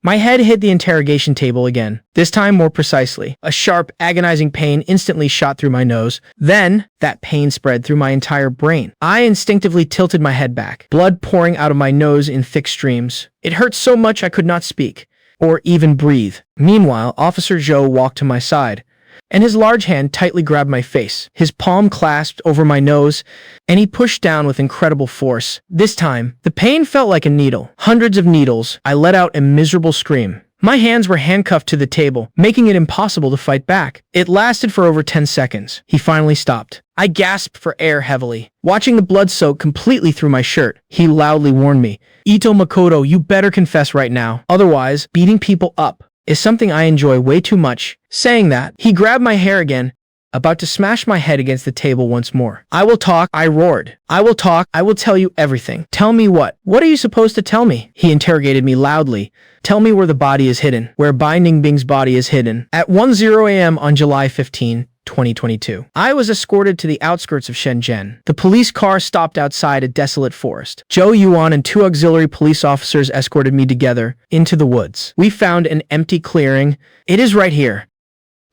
My head hit the interrogation table again, this time more precisely. A sharp, agonizing pain instantly shot through my nose. Then, that pain spread through my entire brain. I instinctively tilted my head back, blood pouring out of my nose in thick streams. It hurt so much I could not speak, or even breathe. Meanwhile, Officer Zhou walked to my side, and his large hand tightly grabbed my face. His palm clasped over my nose, and he pushed down with incredible force. This time, the pain felt like a needle. Hundreds of needles. I let out a miserable scream. My hands were handcuffed to the table, making it impossible to fight back. It lasted for over 10 seconds. He finally stopped. I gasped for air heavily, watching the blood soak completely through my shirt. He loudly warned me, Ito Makoto, you better confess right now. Otherwise, beating people up is something I enjoy way too much. Saying that, he grabbed my hair again about to smash my head against the table once more. I will talk, I roared. I will talk, I will tell you everything. Tell me what? What are you supposed to tell me? He interrogated me loudly. Tell me where the body is hidden, where Bai Ningbing's body is hidden. At 1:0 a.m. on July 15, 2022. I was escorted to the outskirts of Shenzhen. The police car stopped outside a desolate forest. Zhou Yuan and two auxiliary police officers escorted me together into the woods. We found an empty clearing. It is right here.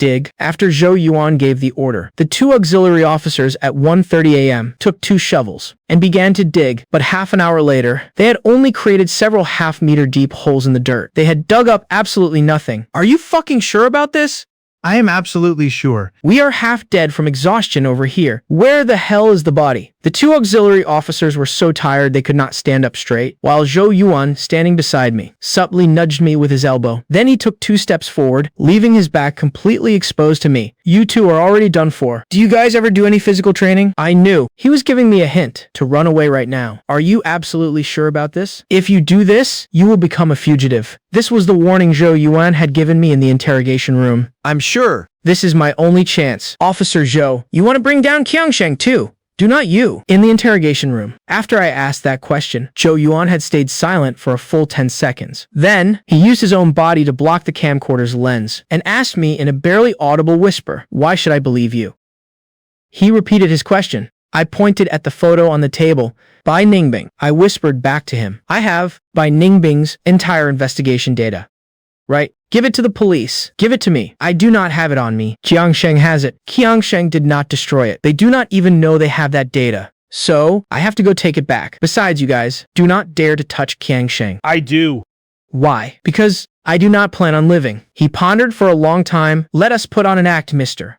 Dig. After Zhou Yuan gave the order, the two auxiliary officers at 1:30 a.m. took two shovels and began to dig, but half an hour later, they had only created several half-meter deep holes in the dirt. They had dug up absolutely nothing. Are you fucking sure about this? I am absolutely sure. We are half dead from exhaustion over here. Where the hell is the body? The two auxiliary officers were so tired they could not stand up straight, while Zhou Yuan, standing beside me, subtly nudged me with his elbow. Then he took 2 steps forward, leaving his back completely exposed to me. You two are already done for. Do you guys ever do any physical training? I knew. He was giving me a hint to run away right now. Are you absolutely sure about this? If you do this, you will become a fugitive. This was the warning Zhou Yuan had given me in the interrogation room. I'm sure. This is my only chance. Officer Zhou, you want to bring down Qiangsheng too? Do not you? In the interrogation room. After I asked that question, Zhou Yuan had stayed silent for a full 10 seconds. Then, he used his own body to block the camcorder's lens and asked me in a barely audible whisper, why should I believe you? He repeated his question. I pointed at the photo on the table. Bai Ningbing. I whispered back to him. I have Bai Ningbing's entire investigation data. Right? Give it to the police. Give it to me. I do not have it on me. Qiangsheng has it. Qiangsheng did not destroy it. They do not even know they have that data. So, I have to go take it back. Besides, you guys, do not dare to touch Qiangsheng. I do. Why? Because I do not plan on living. He pondered for a long time. Let us put on an act, mister.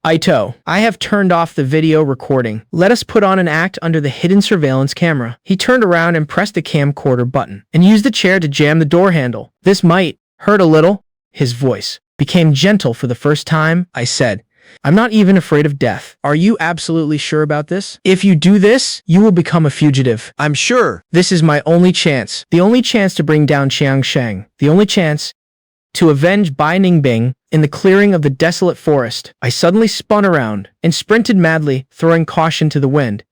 Ito, I have turned off the video recording. Let us put on an act under the hidden surveillance camera. He turned around and pressed the camcorder button and used the chair to jam the door handle. This might hurt a little. His voice became gentle for the first time. I said, I'm not even afraid of death. Are you absolutely sure about this? If you do this, you will become a fugitive. I'm sure. This is my only chance. The only chance to bring down Qiangsheng. The only chance to avenge Bai Ningbing in the clearing of the desolate forest. I suddenly spun around and sprinted madly, throwing caution to the wind.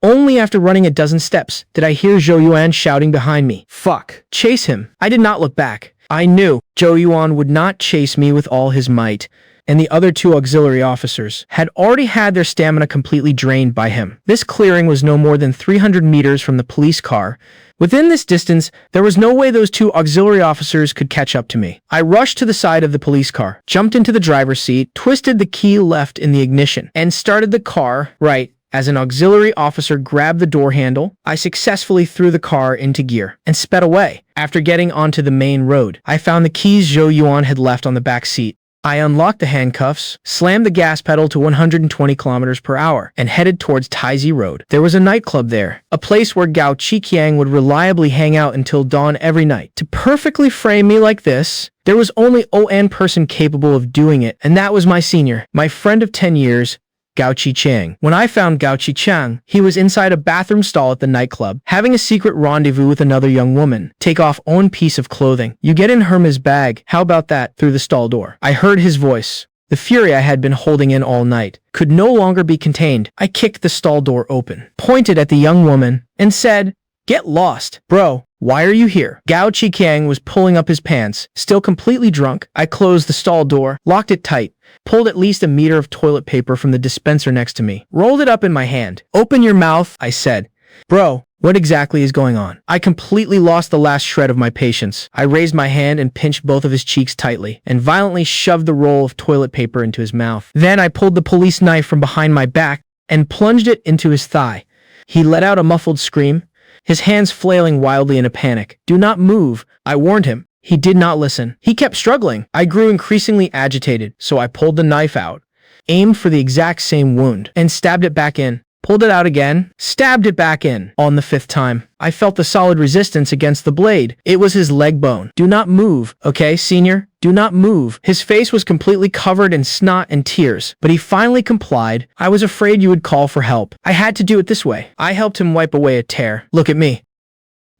Only after running a dozen steps did I hear Zhou Yuan shouting behind me. Fuck. Chase him. I did not look back. I knew Zhou Yuan would not chase me with all his might, and the other two auxiliary officers had already had their stamina completely drained by him. This clearing was no more than 300 meters from the police car. Within this distance, there was no way those two auxiliary officers could catch up to me. I rushed to the side of the police car, jumped into the driver's seat, twisted the key left in the ignition, and started the car right. As an auxiliary officer grabbed the door handle, I successfully threw the car into gear and sped away. After getting onto the main road, I found the keys Zhou Yuan had left on the back seat. I unlocked the handcuffs, slammed the gas pedal to 120 kilometers per hour, and headed towards Taizi Road. There was a nightclub there, a place where Gao Qiqiang would reliably hang out until dawn every night. To perfectly frame me like this, there was only one person capable of doing it, and that was my senior, my friend of 10 years, Gao Qiqiang. When I found Gao Qiqiang, he was inside a bathroom stall at the nightclub, having a secret rendezvous with another young woman. Take off own piece of clothing. You get in Herma's bag. How about that? Through the stall door. I heard his voice. The fury I had been holding in all night could no longer be contained. I kicked the stall door open, pointed at the young woman, and said, "Get lost. Bro, why are you here?" Gao Qiqiang was pulling up his pants, still completely drunk. I closed the stall door, locked it tight, pulled at least a meter of toilet paper from the dispenser next to me, rolled it up in my hand. "Open your mouth," I said. "Bro, what exactly is going on?" I completely lost the last shred of my patience. I raised my hand and pinched both of his cheeks tightly, and violently shoved the roll of toilet paper into his mouth. Then I pulled the police knife from behind my back and plunged it into his thigh. He let out a muffled scream, his hands flailing wildly in a panic. "Do not move," I warned him. He did not listen. He kept struggling. I grew increasingly agitated, so I pulled the knife out, aimed for the exact same wound, and stabbed it back in. Pulled it out again, stabbed it back in. On the 5th time, I felt the solid resistance against the blade. It was his leg bone. "Do not move, okay, senior? Do not move." His face was completely covered in snot and tears, but he finally complied. "I was afraid you would call for help. I had to do it this way." I helped him wipe away a tear. "Look at me."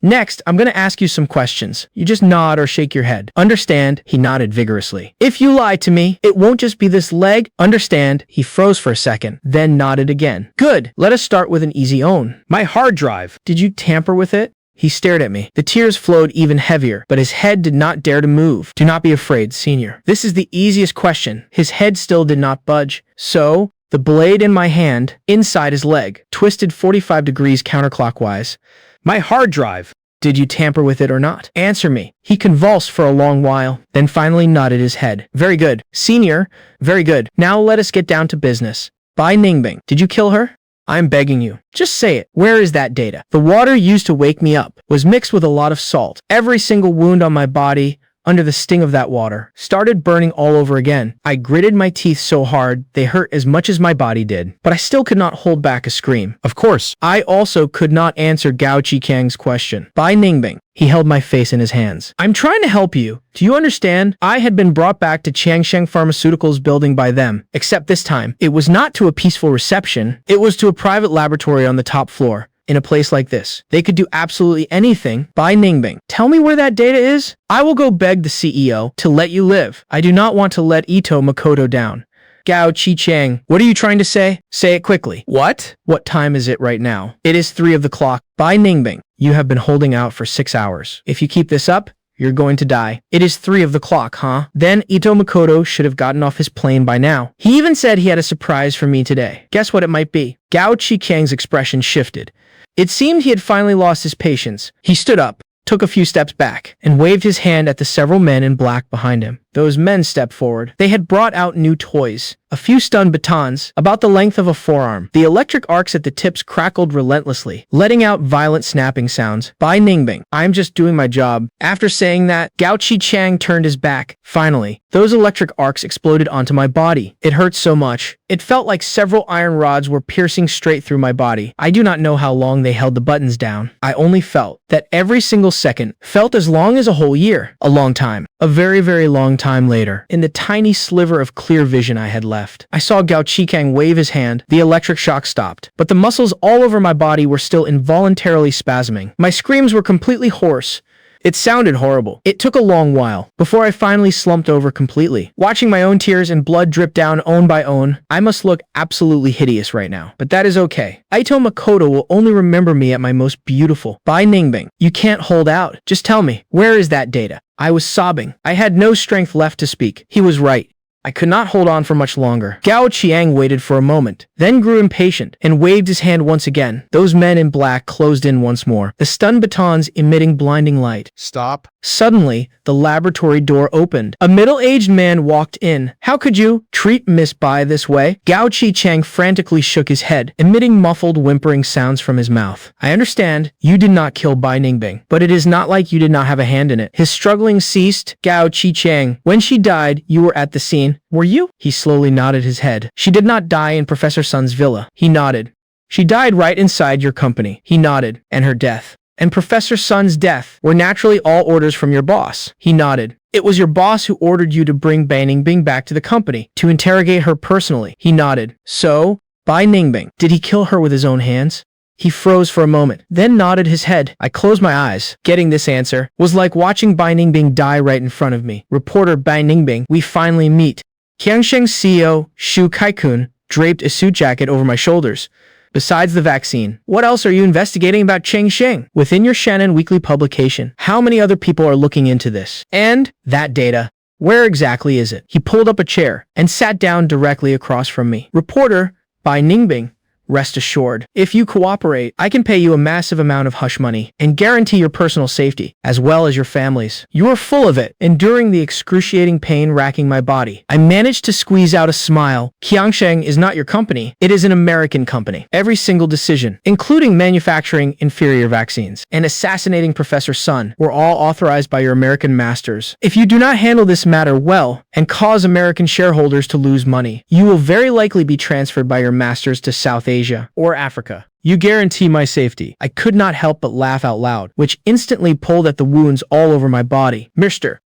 Next, I'm gonna ask you some questions. You just nod or shake your head. Understand? He nodded vigorously. If you lie to me, it won't just be this leg. Understand? He froze for a second, then nodded again. Good. Let us start with an easy own. My hard drive. Did you tamper with it? He stared at me. The tears flowed even heavier, but his head did not dare to move. Do not be afraid, senior. This is the easiest question. His head still did not budge. So, the blade in my hand, inside his leg, twisted 45 degrees counterclockwise. My hard drive. Did you tamper with it or not? Answer me. He convulsed for a long while, then finally nodded his head. Very good. Senior, very good. Now let us get down to business. Bai Ningbing, did you kill her? I'm begging you. Just say it. Where is that data? The water used to wake me up was mixed with a lot of salt. Every single wound on my body, under the sting of that water, started burning all over again. I gritted my teeth so hard they hurt as much as my body did, but I still could not hold back a scream. Of course. I also could not answer Gao Qikang's question. Bai Ningbing. He held my face in his hands. I'm trying to help you. Do you understand? I had been brought back to Changsheng Pharmaceuticals building by them, except this time, it was not to a peaceful reception. It was to a private laboratory on the top floor. In a place like this, they could do absolutely anything. Bai Ningbing, tell me where that data is? I will go beg the CEO to let you live. I do not want to let Ito Makoto down. Gao Qichang, what are you trying to say? Say it quickly. What? What time is it right now? It is 3 of the clock. Bai Ningbing, you have been holding out for 6 hours. If you keep this up, you're going to die. It is 3 of the clock, huh? Then Ito Makoto should have gotten off his plane by now. He even said he had a surprise for me today. Guess what it might be? Gao Qikang's expression shifted. It seemed he had finally lost his patience. He stood up, took a few steps back, and waved his hand at the several men in black behind him. Those men stepped forward. They had brought out new toys. A few stun batons, about the length of a forearm. The electric arcs at the tips crackled relentlessly, letting out violent snapping sounds. Bai Ningbing, I'm just doing my job. After saying that, Gao Qichang turned his back. Finally, those electric arcs exploded onto my body. It hurt so much. It felt like several iron rods were piercing straight through my body. I do not know how long they held the buttons down. I only felt that every single second felt as long as a whole year. A long time. A very, very long time later, in the tiny sliver of clear vision I had left, I saw Gao Qikang wave his hand. The electric shock stopped, but the muscles all over my body were still involuntarily spasming. My screams were completely hoarse. It sounded horrible. It took a long while before I finally slumped over completely. Watching my own tears and blood drip down own by own, I must look absolutely hideous right now. But that is okay. Ito Makoto will only remember me at my most beautiful. Bai Ningbing, you can't hold out. Just tell me, where is that data? I was sobbing. I had no strength left to speak. He was right. I could not hold on for much longer. Gao Qiang waited for a moment, then grew impatient and waved his hand once again. Those men in black closed in once more, the stun batons emitting blinding light. Stop. Suddenly, the laboratory door opened. A middle-aged man walked in. How could you treat Miss Bai this way? Gao Qichang frantically shook his head, emitting muffled whimpering sounds from his mouth. I understand, you did not kill Bai Ningbing, but it is not like you did not have a hand in it. His struggling ceased. Gao Qichang, when she died, you were at the scene. Were you? He slowly nodded his head. She did not die in Professor Sun's villa. He nodded. She died right inside your company. He nodded. And her death and Professor Sun's death were naturally all orders from your boss. He nodded. It was your boss who ordered you to bring Bai Ningbing back to the company to interrogate her personally. He nodded. So, Bai Ningbing, did he kill her with his own hands? He froze for a moment, then nodded his head. I closed my eyes. Getting this answer was like watching Bai Ningbing die right in front of me. Reporter Bai Ningbing, we finally meet. Qiangsheng's CEO, Shu Kaikun, draped a suit jacket over my shoulders. Besides the vaccine, what else are you investigating about Changsheng? Within your Shannon weekly publication, how many other people are looking into this? And that data, where exactly is it? He pulled up a chair and sat down directly across from me. Reporter Bai Ningbing, rest assured, if you cooperate, I can pay you a massive amount of hush money and guarantee your personal safety, as well as your family's. You are full of it. Enduring the excruciating pain racking my body, I managed to squeeze out a smile. Qiangsheng is not your company. It is an American company. Every single decision, including manufacturing inferior vaccines and assassinating Professor Sun, were all authorized by your American masters. If you do not handle this matter well and cause American shareholders to lose money, you will very likely be transferred by your masters to South Asia or Africa. You guarantee my safety. I could not help but laugh out loud, which instantly pulled at the wounds all over my body. Mr.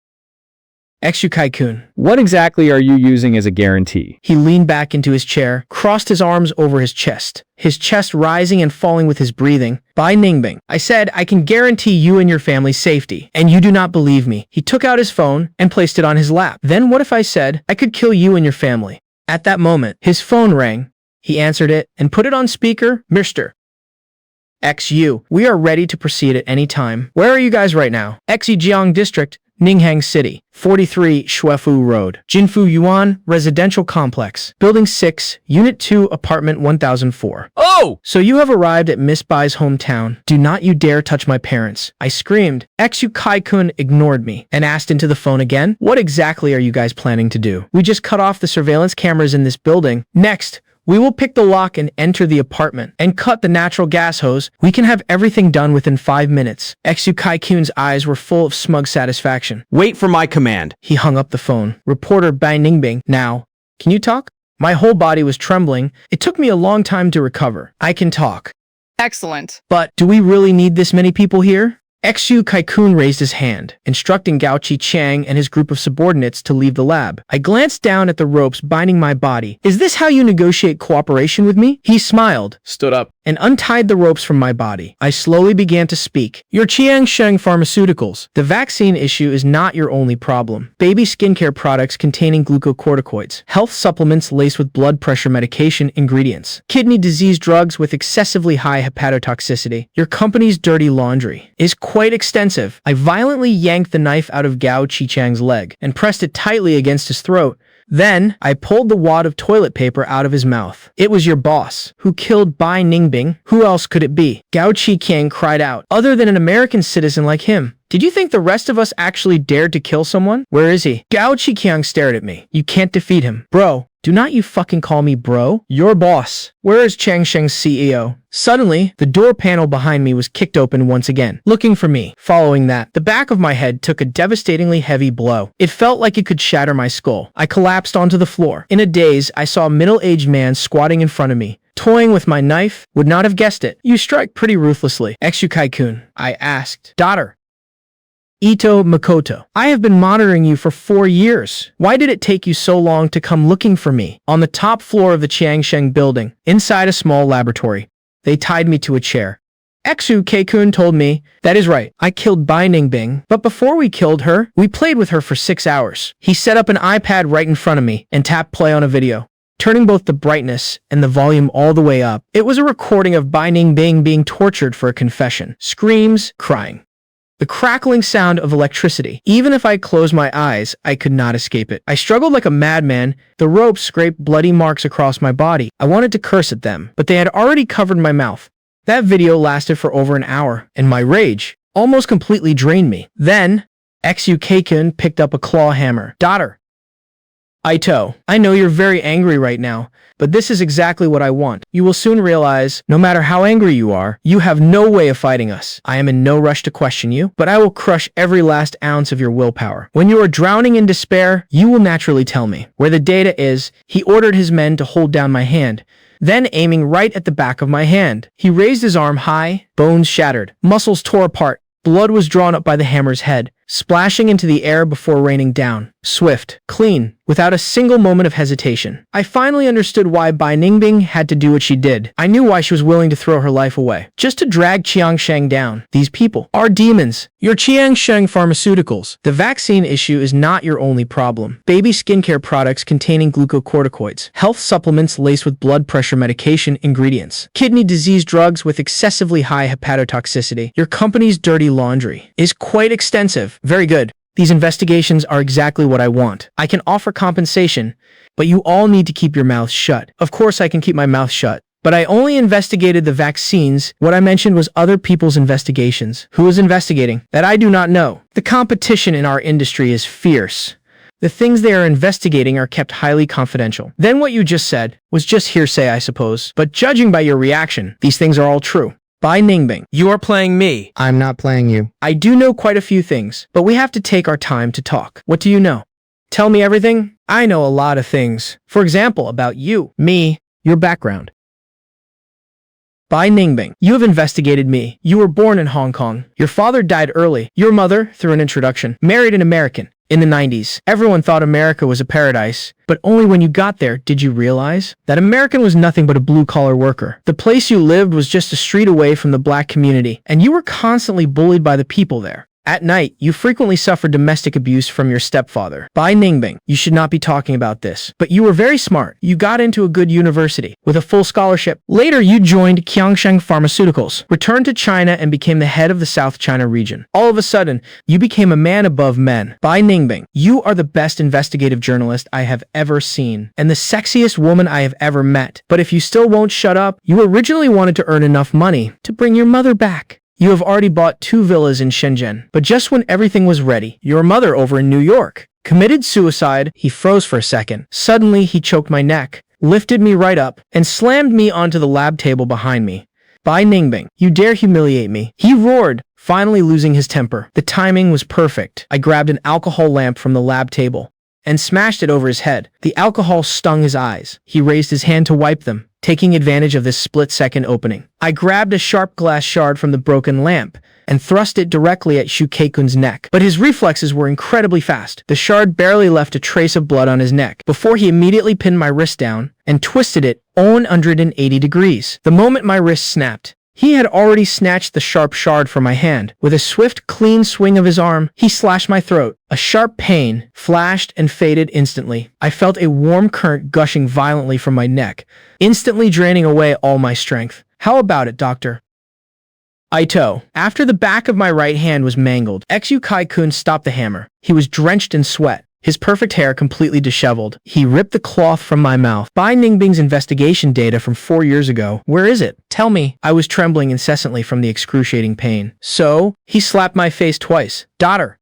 Exukai-kun. What exactly are you using as a guarantee? He leaned back into his chair, crossed his arms over his chest rising and falling with his breathing. Bai Ningbing. I said, I can guarantee you and your family's safety, and you do not believe me. He took out his phone and placed it on his lap. Then what if I said, I could kill you and your family? At that moment, his phone rang. He answered it and put it on speaker. Mr. XU, we are ready to proceed at any time. Where are you guys right now? Xejiang District, Ninghang City, 43 Shuefu Road, Jinfu Yuan Residential Complex, Building 6, Unit 2, Apartment 1004. Oh! So you have arrived at Miss Bai's hometown. Do not you dare touch my parents. I screamed. Xu Kai-kun ignored me and asked into the phone again, what exactly are you guys planning to do? We just cut off the surveillance cameras in this building. Next, we will pick the lock and enter the apartment and cut the natural gas hose. We can have everything done within 5 minutes. Xu Kai-kun's eyes were full of smug satisfaction. Wait for my command. He hung up the phone. Reporter Bai Ningbing, now, can you talk? My whole body was trembling. It took me a long time to recover. I can talk. Excellent. But do we really need this many people here? Xu Kai-kun raised his hand, instructing Gao Chi Chang and his group of subordinates to leave the lab. I glanced down at the ropes binding my body. Is this how you negotiate cooperation with me? He smiled, Stood up. and untied the ropes from my body. I slowly began to speak. Your Chiangsheng Pharmaceuticals. The vaccine issue is not your only problem. Baby skincare products containing glucocorticoids, health supplements laced with blood pressure medication ingredients, kidney disease drugs with excessively high hepatotoxicity. Your company's dirty laundry is quite extensive. I violently yanked the knife out of Gao Chichang's leg and pressed it tightly against his throat. Then, I pulled the wad of toilet paper out of his mouth. It was your boss, who killed Bai Ningbing. Who else could it be? Gao Chiqiang cried out. Other than an American citizen like him. Did you think the rest of us actually dared to kill someone? Where is he? Gao Chiqiang stared at me. You can't defeat him. Bro, do not you fucking call me bro. Your boss. Where is Changsheng's CEO? Suddenly, the door panel behind me was kicked open once again, looking for me. Following that, the back of my head took a devastatingly heavy blow. It felt like it could shatter my skull. I collapsed onto the floor. In a daze, I saw a middle-aged man squatting in front of me, toying with my knife. Would not have guessed it. You strike pretty ruthlessly. Xu Kai-kun, I asked. Daughter. Ito Makoto. I have been monitoring you for 4 years. Why did it take you so long to come looking for me? On the top floor of the Chiangsheng building, inside a small laboratory, they tied me to a chair. Xu Kai-kun told me, that is right, I killed Bai Ningbing, but before we killed her, we played with her for 6 hours. He set up an iPad right in front of me and tapped play on a video, turning both the brightness and the volume all the way up. It was a recording of Bai Ningbing being tortured for a confession. Screams, crying. The crackling sound of electricity. Even if I closed my eyes, I could not escape it. I struggled like a madman. The rope scraped bloody marks across my body. I wanted to curse at them, but they had already covered my mouth. That video lasted for over an hour, and my rage almost completely drained me. Then, Xu Kaikun picked up a claw hammer. Daughter. Ito, I know you're very angry right now, but this is exactly what I want. You will soon realize, no matter how angry you are, you have no way of fighting us. I am in no rush to question you, but I will crush every last ounce of your willpower. When you are drowning in despair, you will naturally tell me where the data is. He ordered his men to hold down my hand, then aiming right at the back of my hand. He raised his arm high, bones shattered, muscles tore apart. Blood was drawn up by the hammer's head, splashing into the air before raining down. Swift, clean, without a single moment of hesitation. I finally understood why Bai Ningbing had to do what she did. I knew why she was willing to throw her life away, just to drag Chiangsheng down. These people are demons. Your Chiangsheng Pharmaceuticals. The vaccine issue is not your only problem. Baby skincare products containing glucocorticoids, health supplements laced with blood pressure medication ingredients, kidney disease drugs with excessively high hepatotoxicity. Your company's dirty laundry is quite extensive. Very good. These investigations are exactly what I want. I can offer compensation, but you all need to keep your mouths shut. Of course I can keep my mouth shut, but I only investigated the vaccines. What I mentioned was other people's investigations. Who is investigating? That I do not know. The competition in our industry is fierce. The things they are investigating are kept highly confidential. Then what you just said was just hearsay, I suppose. But judging by your reaction, these things are all true. Bai Ningbing. You are playing me. I'm not playing you. I do know quite a few things, but we have to take our time to talk. What do you know? Tell me everything. I know a lot of things. For example, about you, me, your background. Bai Ningbing. You have investigated me. You were born in Hong Kong. Your father died early. Your mother, through an introduction, married an American. In the 90s, everyone thought America was a paradise, but only when you got there did you realize that American was nothing but a blue-collar worker. The place you lived was just a street away from the black community, and you were constantly bullied by the people there. At night, you frequently suffered domestic abuse from your stepfather. Bai Ningbing, you should not be talking about this. But you were very smart. You got into a good university with a full scholarship. Later, you joined Qiangsheng Pharmaceuticals, returned to China, and became the head of the South China region. All of a sudden, you became a man above men. Bai Ningbing, you are the best investigative journalist I have ever seen, and the sexiest woman I have ever met. But if you still won't shut up, you originally wanted to earn enough money to bring your mother back. You have already bought 2 villas in Shenzhen, but just when everything was ready, your mother over in New York committed suicide. He froze for a second. Suddenly, he choked my neck, lifted me right up, and slammed me onto the lab table behind me. Bai Ningbing, you dare humiliate me? He roared, finally losing his temper. The timing was perfect. I grabbed an alcohol lamp from the lab table and smashed it over his head. The alcohol stung his eyes. He raised his hand to wipe them, taking advantage of this split-second opening. I grabbed a sharp glass shard from the broken lamp and thrust it directly at Shu Keikun's neck. But his reflexes were incredibly fast. The shard barely left a trace of blood on his neck before he immediately pinned my wrist down and twisted it 180 degrees. The moment my wrist snapped, he had already snatched the sharp shard from my hand. With a swift, clean swing of his arm, he slashed my throat. A sharp pain flashed and faded instantly. I felt a warm current gushing violently from my neck, instantly draining away all my strength. How about it, doctor? Ito. After the back of my right hand was mangled, Xu Kai-kun stopped the hammer. He was drenched in sweat, his perfect hair completely disheveled. He ripped the cloth from my mouth. Bai Ningbing's investigation data from 4 years ago. Where is it? Tell me. I was trembling incessantly from the excruciating pain. So, he slapped my face twice. Daughter.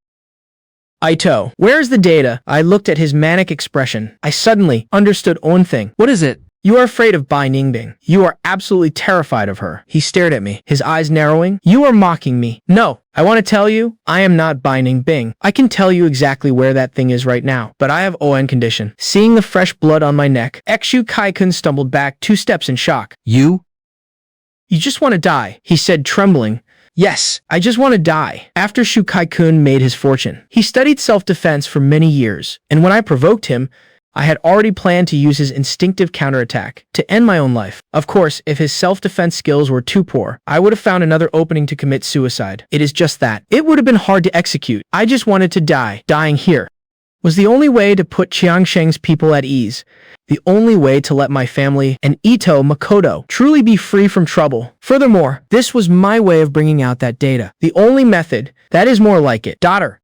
Ito. Where is the data? I looked at his manic expression. I suddenly understood one thing. What is it? You are afraid of Bai Ningbing. You are absolutely terrified of her. He stared at me, his eyes narrowing. You are mocking me. No, I want to tell you, I am not Bai Ningbing. I can tell you exactly where that thing is right now, but I have ON condition. Seeing the fresh blood on my neck, Xu Kai-kun stumbled back 2 steps in shock. You just want to die, he said, trembling. Yes, I just want to die. After Shu Kai-kun made his fortune, he studied self-defense for many years, and when I provoked him, I had already planned to use his instinctive counterattack to end my own life. Of course, if his self-defense skills were too poor, I would have found another opening to commit suicide. It is just that. It would have been hard to execute. I just wanted to die. Dying here was the only way to put Qiangsheng's people at ease. The only way to let my family and Ito Makoto truly be free from trouble. Furthermore, this was my way of bringing out that data. The only method that is more like it. Daughter.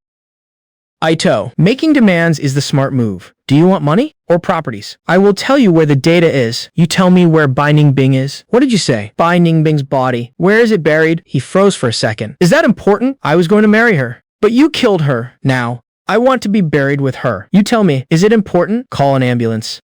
Ito, making demands is the smart move. Do you want money or properties? I will tell you where the data is. You tell me where Bai Ningbing is. What did you say? Bai Ningbing's body. Where is it buried? He froze for a second. Is that important? I was going to marry her, but you killed her. Now, I want to be buried with her. You tell me, is it important? Call an ambulance.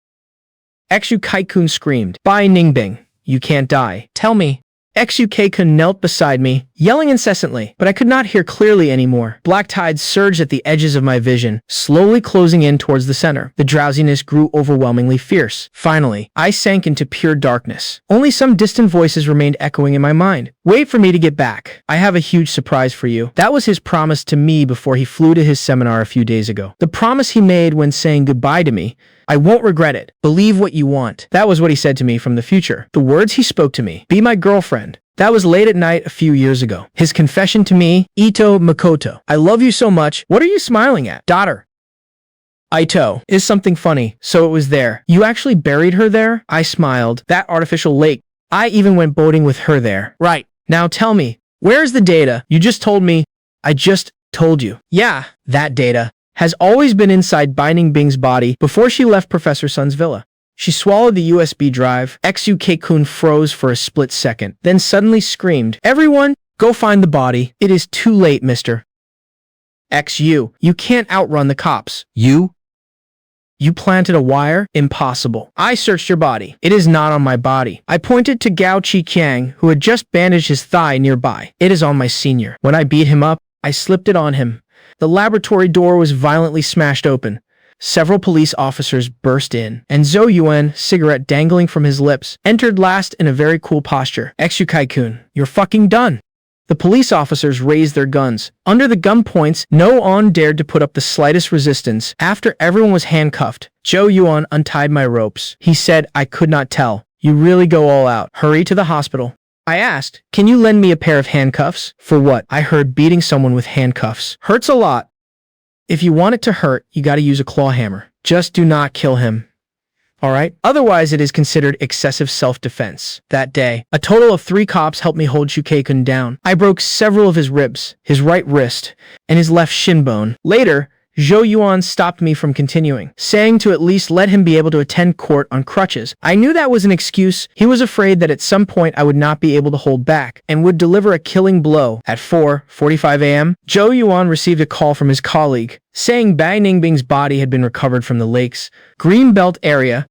Xu Kai-kun screamed. Bai Ningbing, you can't die. Tell me. Xu Kai-kun knelt beside me, yelling incessantly, but I could not hear clearly anymore. Black tides surged at the edges of my vision, slowly closing in towards the center. The drowsiness grew overwhelmingly fierce. Finally, I sank into pure darkness. Only some distant voices remained echoing in my mind. Wait for me to get back. I have a huge surprise for you. That was his promise to me before he flew to his seminar a few days ago. The promise he made when saying goodbye to me. I won't regret it. Believe what you want. That was what he said to me from the future. The words he spoke to me. Be my girlfriend. That was late at night a few years ago. His confession to me, Ito Makoto. I love you so much. What are you smiling at? Daughter. Ito, is something funny. So it was there. You actually buried her there? I smiled. That artificial lake. I even went boating with her there. Right. Now tell me, where's the data? You just told me. I just told you. Yeah, that data has always been inside Bai Ningbing's body before she left Professor Sun's villa. She swallowed the USB drive. Xu Kai-kun froze for a split second, then suddenly screamed, Everyone, go find the body. It is too late, mister. XU, you can't outrun the cops. You planted a wire? Impossible. I searched your body. It is not on my body. I pointed to Gao Chi-kiang, who had just bandaged his thigh nearby. It is on my senior. When I beat him up, I slipped it on him. The laboratory door was violently smashed open. Several police officers burst in, and Zhou Yuan, cigarette dangling from his lips, entered last in a very cool posture. Xu Kai-kun, you're fucking done. The police officers raised their guns. Under the gunpoints, no one dared to put up the slightest resistance. After everyone was handcuffed, Joe Yuan untied my ropes. He said, I could not tell. You really go all out. Hurry to the hospital. I asked, can you lend me a pair of handcuffs? For what? I heard beating someone with handcuffs hurts a lot. If you want it to hurt, you gotta use a claw hammer. Just do not kill him. Alright? Otherwise, it is considered excessive self-defense. That day, a total of 3 cops helped me hold Shuke-kun down. I broke several of his ribs, his right wrist, and his left shin bone. Later, Zhou Yuan stopped me from continuing, saying to at least let him be able to attend court on crutches. I knew that was an excuse. He was afraid that at some point I would not be able to hold back and would deliver a killing blow. At 4:45 a.m., Zhou Yuan received a call from his colleague, saying Bai Ningbing's body had been recovered from the lake's Greenbelt area.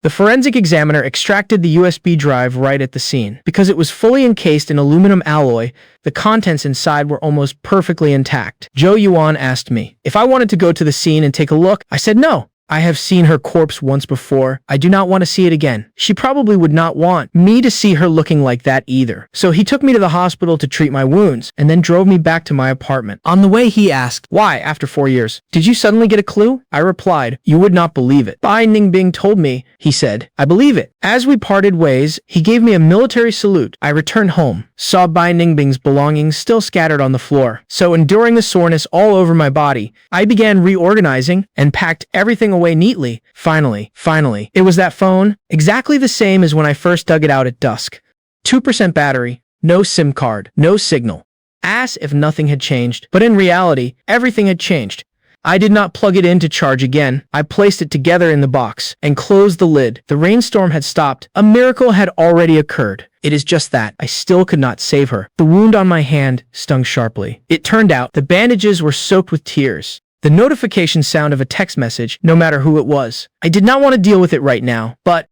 The forensic examiner extracted the USB drive right at the scene. Because it was fully encased in aluminum alloy, the contents inside were almost perfectly intact. Zhou Yuan asked me if I wanted to go to the scene and take a look. I said no. I have seen her corpse once before. I do not want to see it again. She probably would not want me to see her looking like that either. So he took me to the hospital to treat my wounds and then drove me back to my apartment. On the way, he asked, Why, after 4 years? Did you suddenly get a clue? I replied, you would not believe it. Bai Ningbing told me, he said. I believe it. As we parted ways, he gave me a military salute. I returned home, saw Bai Ningbing's belongings still scattered on the floor. So enduring the soreness all over my body, I began reorganizing and packed everything away neatly. Finally, it was that phone, exactly the same as when I first dug it out at dusk. 2% battery, no SIM card, no signal. As if nothing had changed. But in reality, everything had changed. I did not plug it in to charge again. I placed it together in the box and closed the lid. The rainstorm had stopped. A miracle had already occurred. It is just that I still could not save her. The wound on my hand stung sharply. It turned out the bandages were soaked with tears. The notification sound of a text message, no matter who it was. I did not want to deal with it right now, but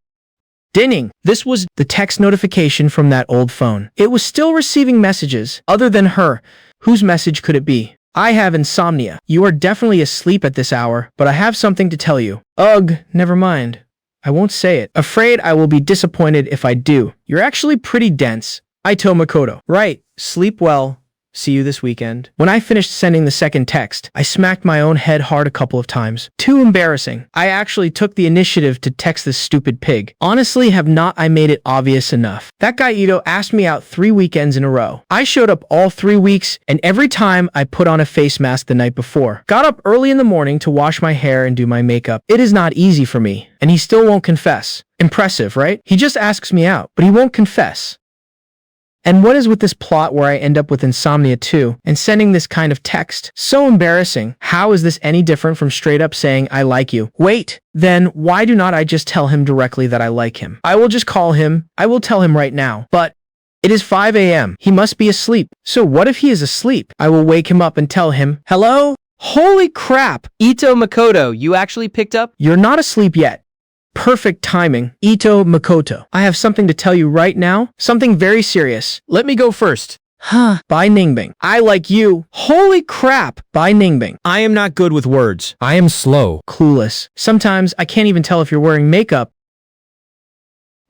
ding! This was the text notification from that old phone. It was still receiving messages, other than her. Whose message could it be? I have insomnia. You are definitely asleep at this hour, but I have something to tell you. Ugh, never mind. I won't say it. Afraid I will be disappointed if I do. You're actually pretty dense. Ito Makoto. Right. Sleep well. See you this weekend. When I finished sending the second text, I smacked my own head hard a couple of times. Too embarrassing. I actually took the initiative to text this stupid pig. Honestly, have not I made it obvious enough? That guy Ito asked me out 3 weekends in a row. I showed up all 3 weeks, and every time I put on a face mask the night before. Got up early in the morning to wash my hair and do my makeup. It is not easy for me, and he still won't confess. Impressive, right? He just asks me out, but he won't confess. And what is with this plot where I end up with insomnia too, and sending this kind of text? So embarrassing. How is this any different from straight up saying I like you? Wait, then why do not I just tell him directly that I like him? I will just call him. I will tell him right now. But it is 5 a.m. He must be asleep. So what if he is asleep? I will wake him up and tell him, hello? Holy crap! Ito Makoto, you actually picked up? You're not asleep yet. Perfect timing. Ito Makoto. I have something to tell you right now. Something very serious. Let me go first. Huh. Bai Ningbing. I like you. Holy crap. Bai Ningbing. I am not good with words. I am slow. Clueless. Sometimes I can't even tell if you're wearing makeup.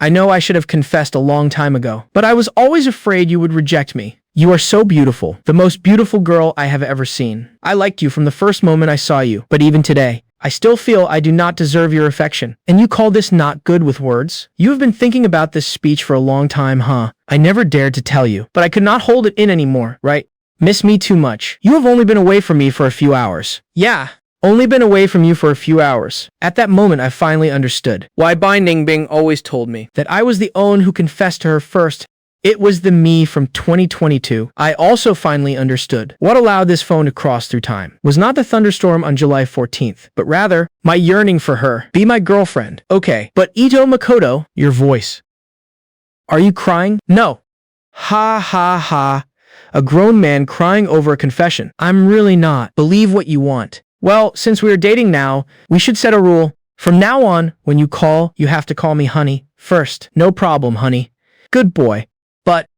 I know I should have confessed a long time ago, but I was always afraid you would reject me. You are so beautiful. The most beautiful girl I have ever seen. I liked you from the first moment I saw you, but even today, I still feel I do not deserve your affection. And you call this not good with words? You have been thinking about this speech for a long time, huh? I never dared to tell you, but I could not hold it in anymore, right? Miss me too much. You have only been away from me for a few hours. Yeah, only been away from you for a few hours. At that moment, I finally understood why Bai Ningbing always told me that I was the one who confessed to her first. It was the me from 2022. I also finally understood what allowed this phone to cross through time was not the thunderstorm on July 14th, but rather my yearning for her. Be my girlfriend. Okay, but Ito Makoto, your voice. Are you crying? No. Ha ha ha. A grown man crying over a confession. I'm really not. Believe what you want. Well, since we are dating now, we should set a rule. From now on, when you call, you have to call me honey first. No problem, honey. Good boy. But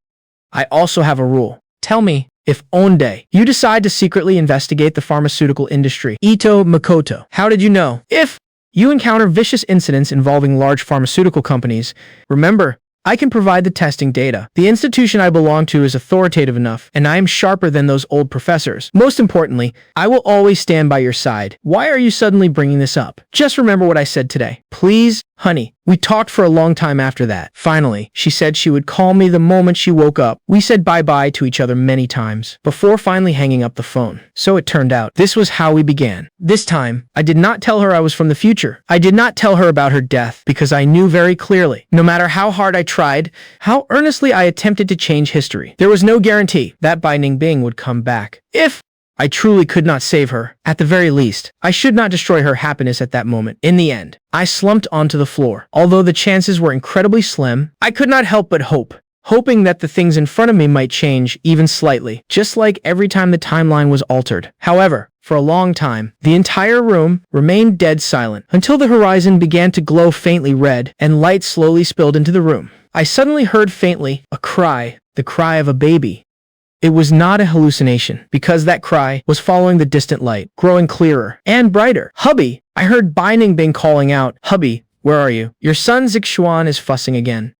I also have a rule. Tell me, if one day you decide to secretly investigate the pharmaceutical industry, Ito Makoto, how did you know? If you encounter vicious incidents involving large pharmaceutical companies, remember, I can provide the testing data. The institution I belong to is authoritative enough, and I am sharper than those old professors. Most importantly, I will always stand by your side. Why are you suddenly bringing this up? Just remember what I said today. Please, honey. We talked for a long time after that. Finally, she said she would call me the moment she woke up. We said bye-bye to each other many times before finally hanging up the phone. So it turned out, this was how we began. This time, I did not tell her I was from the future. I did not tell her about her death because I knew very clearly, no matter how hard I tried, how earnestly I attempted to change history, there was no guarantee that Bai Ningbing would come back. If I truly could not save her. At the very least, I should not destroy her happiness at that moment. In the end, I slumped onto the floor. Although the chances were incredibly slim, I could not help but hope. Hoping that the things in front of me might change even slightly, just like every time the timeline was altered. However, for a long time, the entire room remained dead silent until the horizon began to glow faintly red and light slowly spilled into the room. I suddenly heard faintly a cry, the cry of a baby. It was not a hallucination, because that cry was following the distant light, growing clearer and brighter. Hubby! I heard Bai Ningbing calling out, Hubby, where are you? Your son Zixuan is fussing again.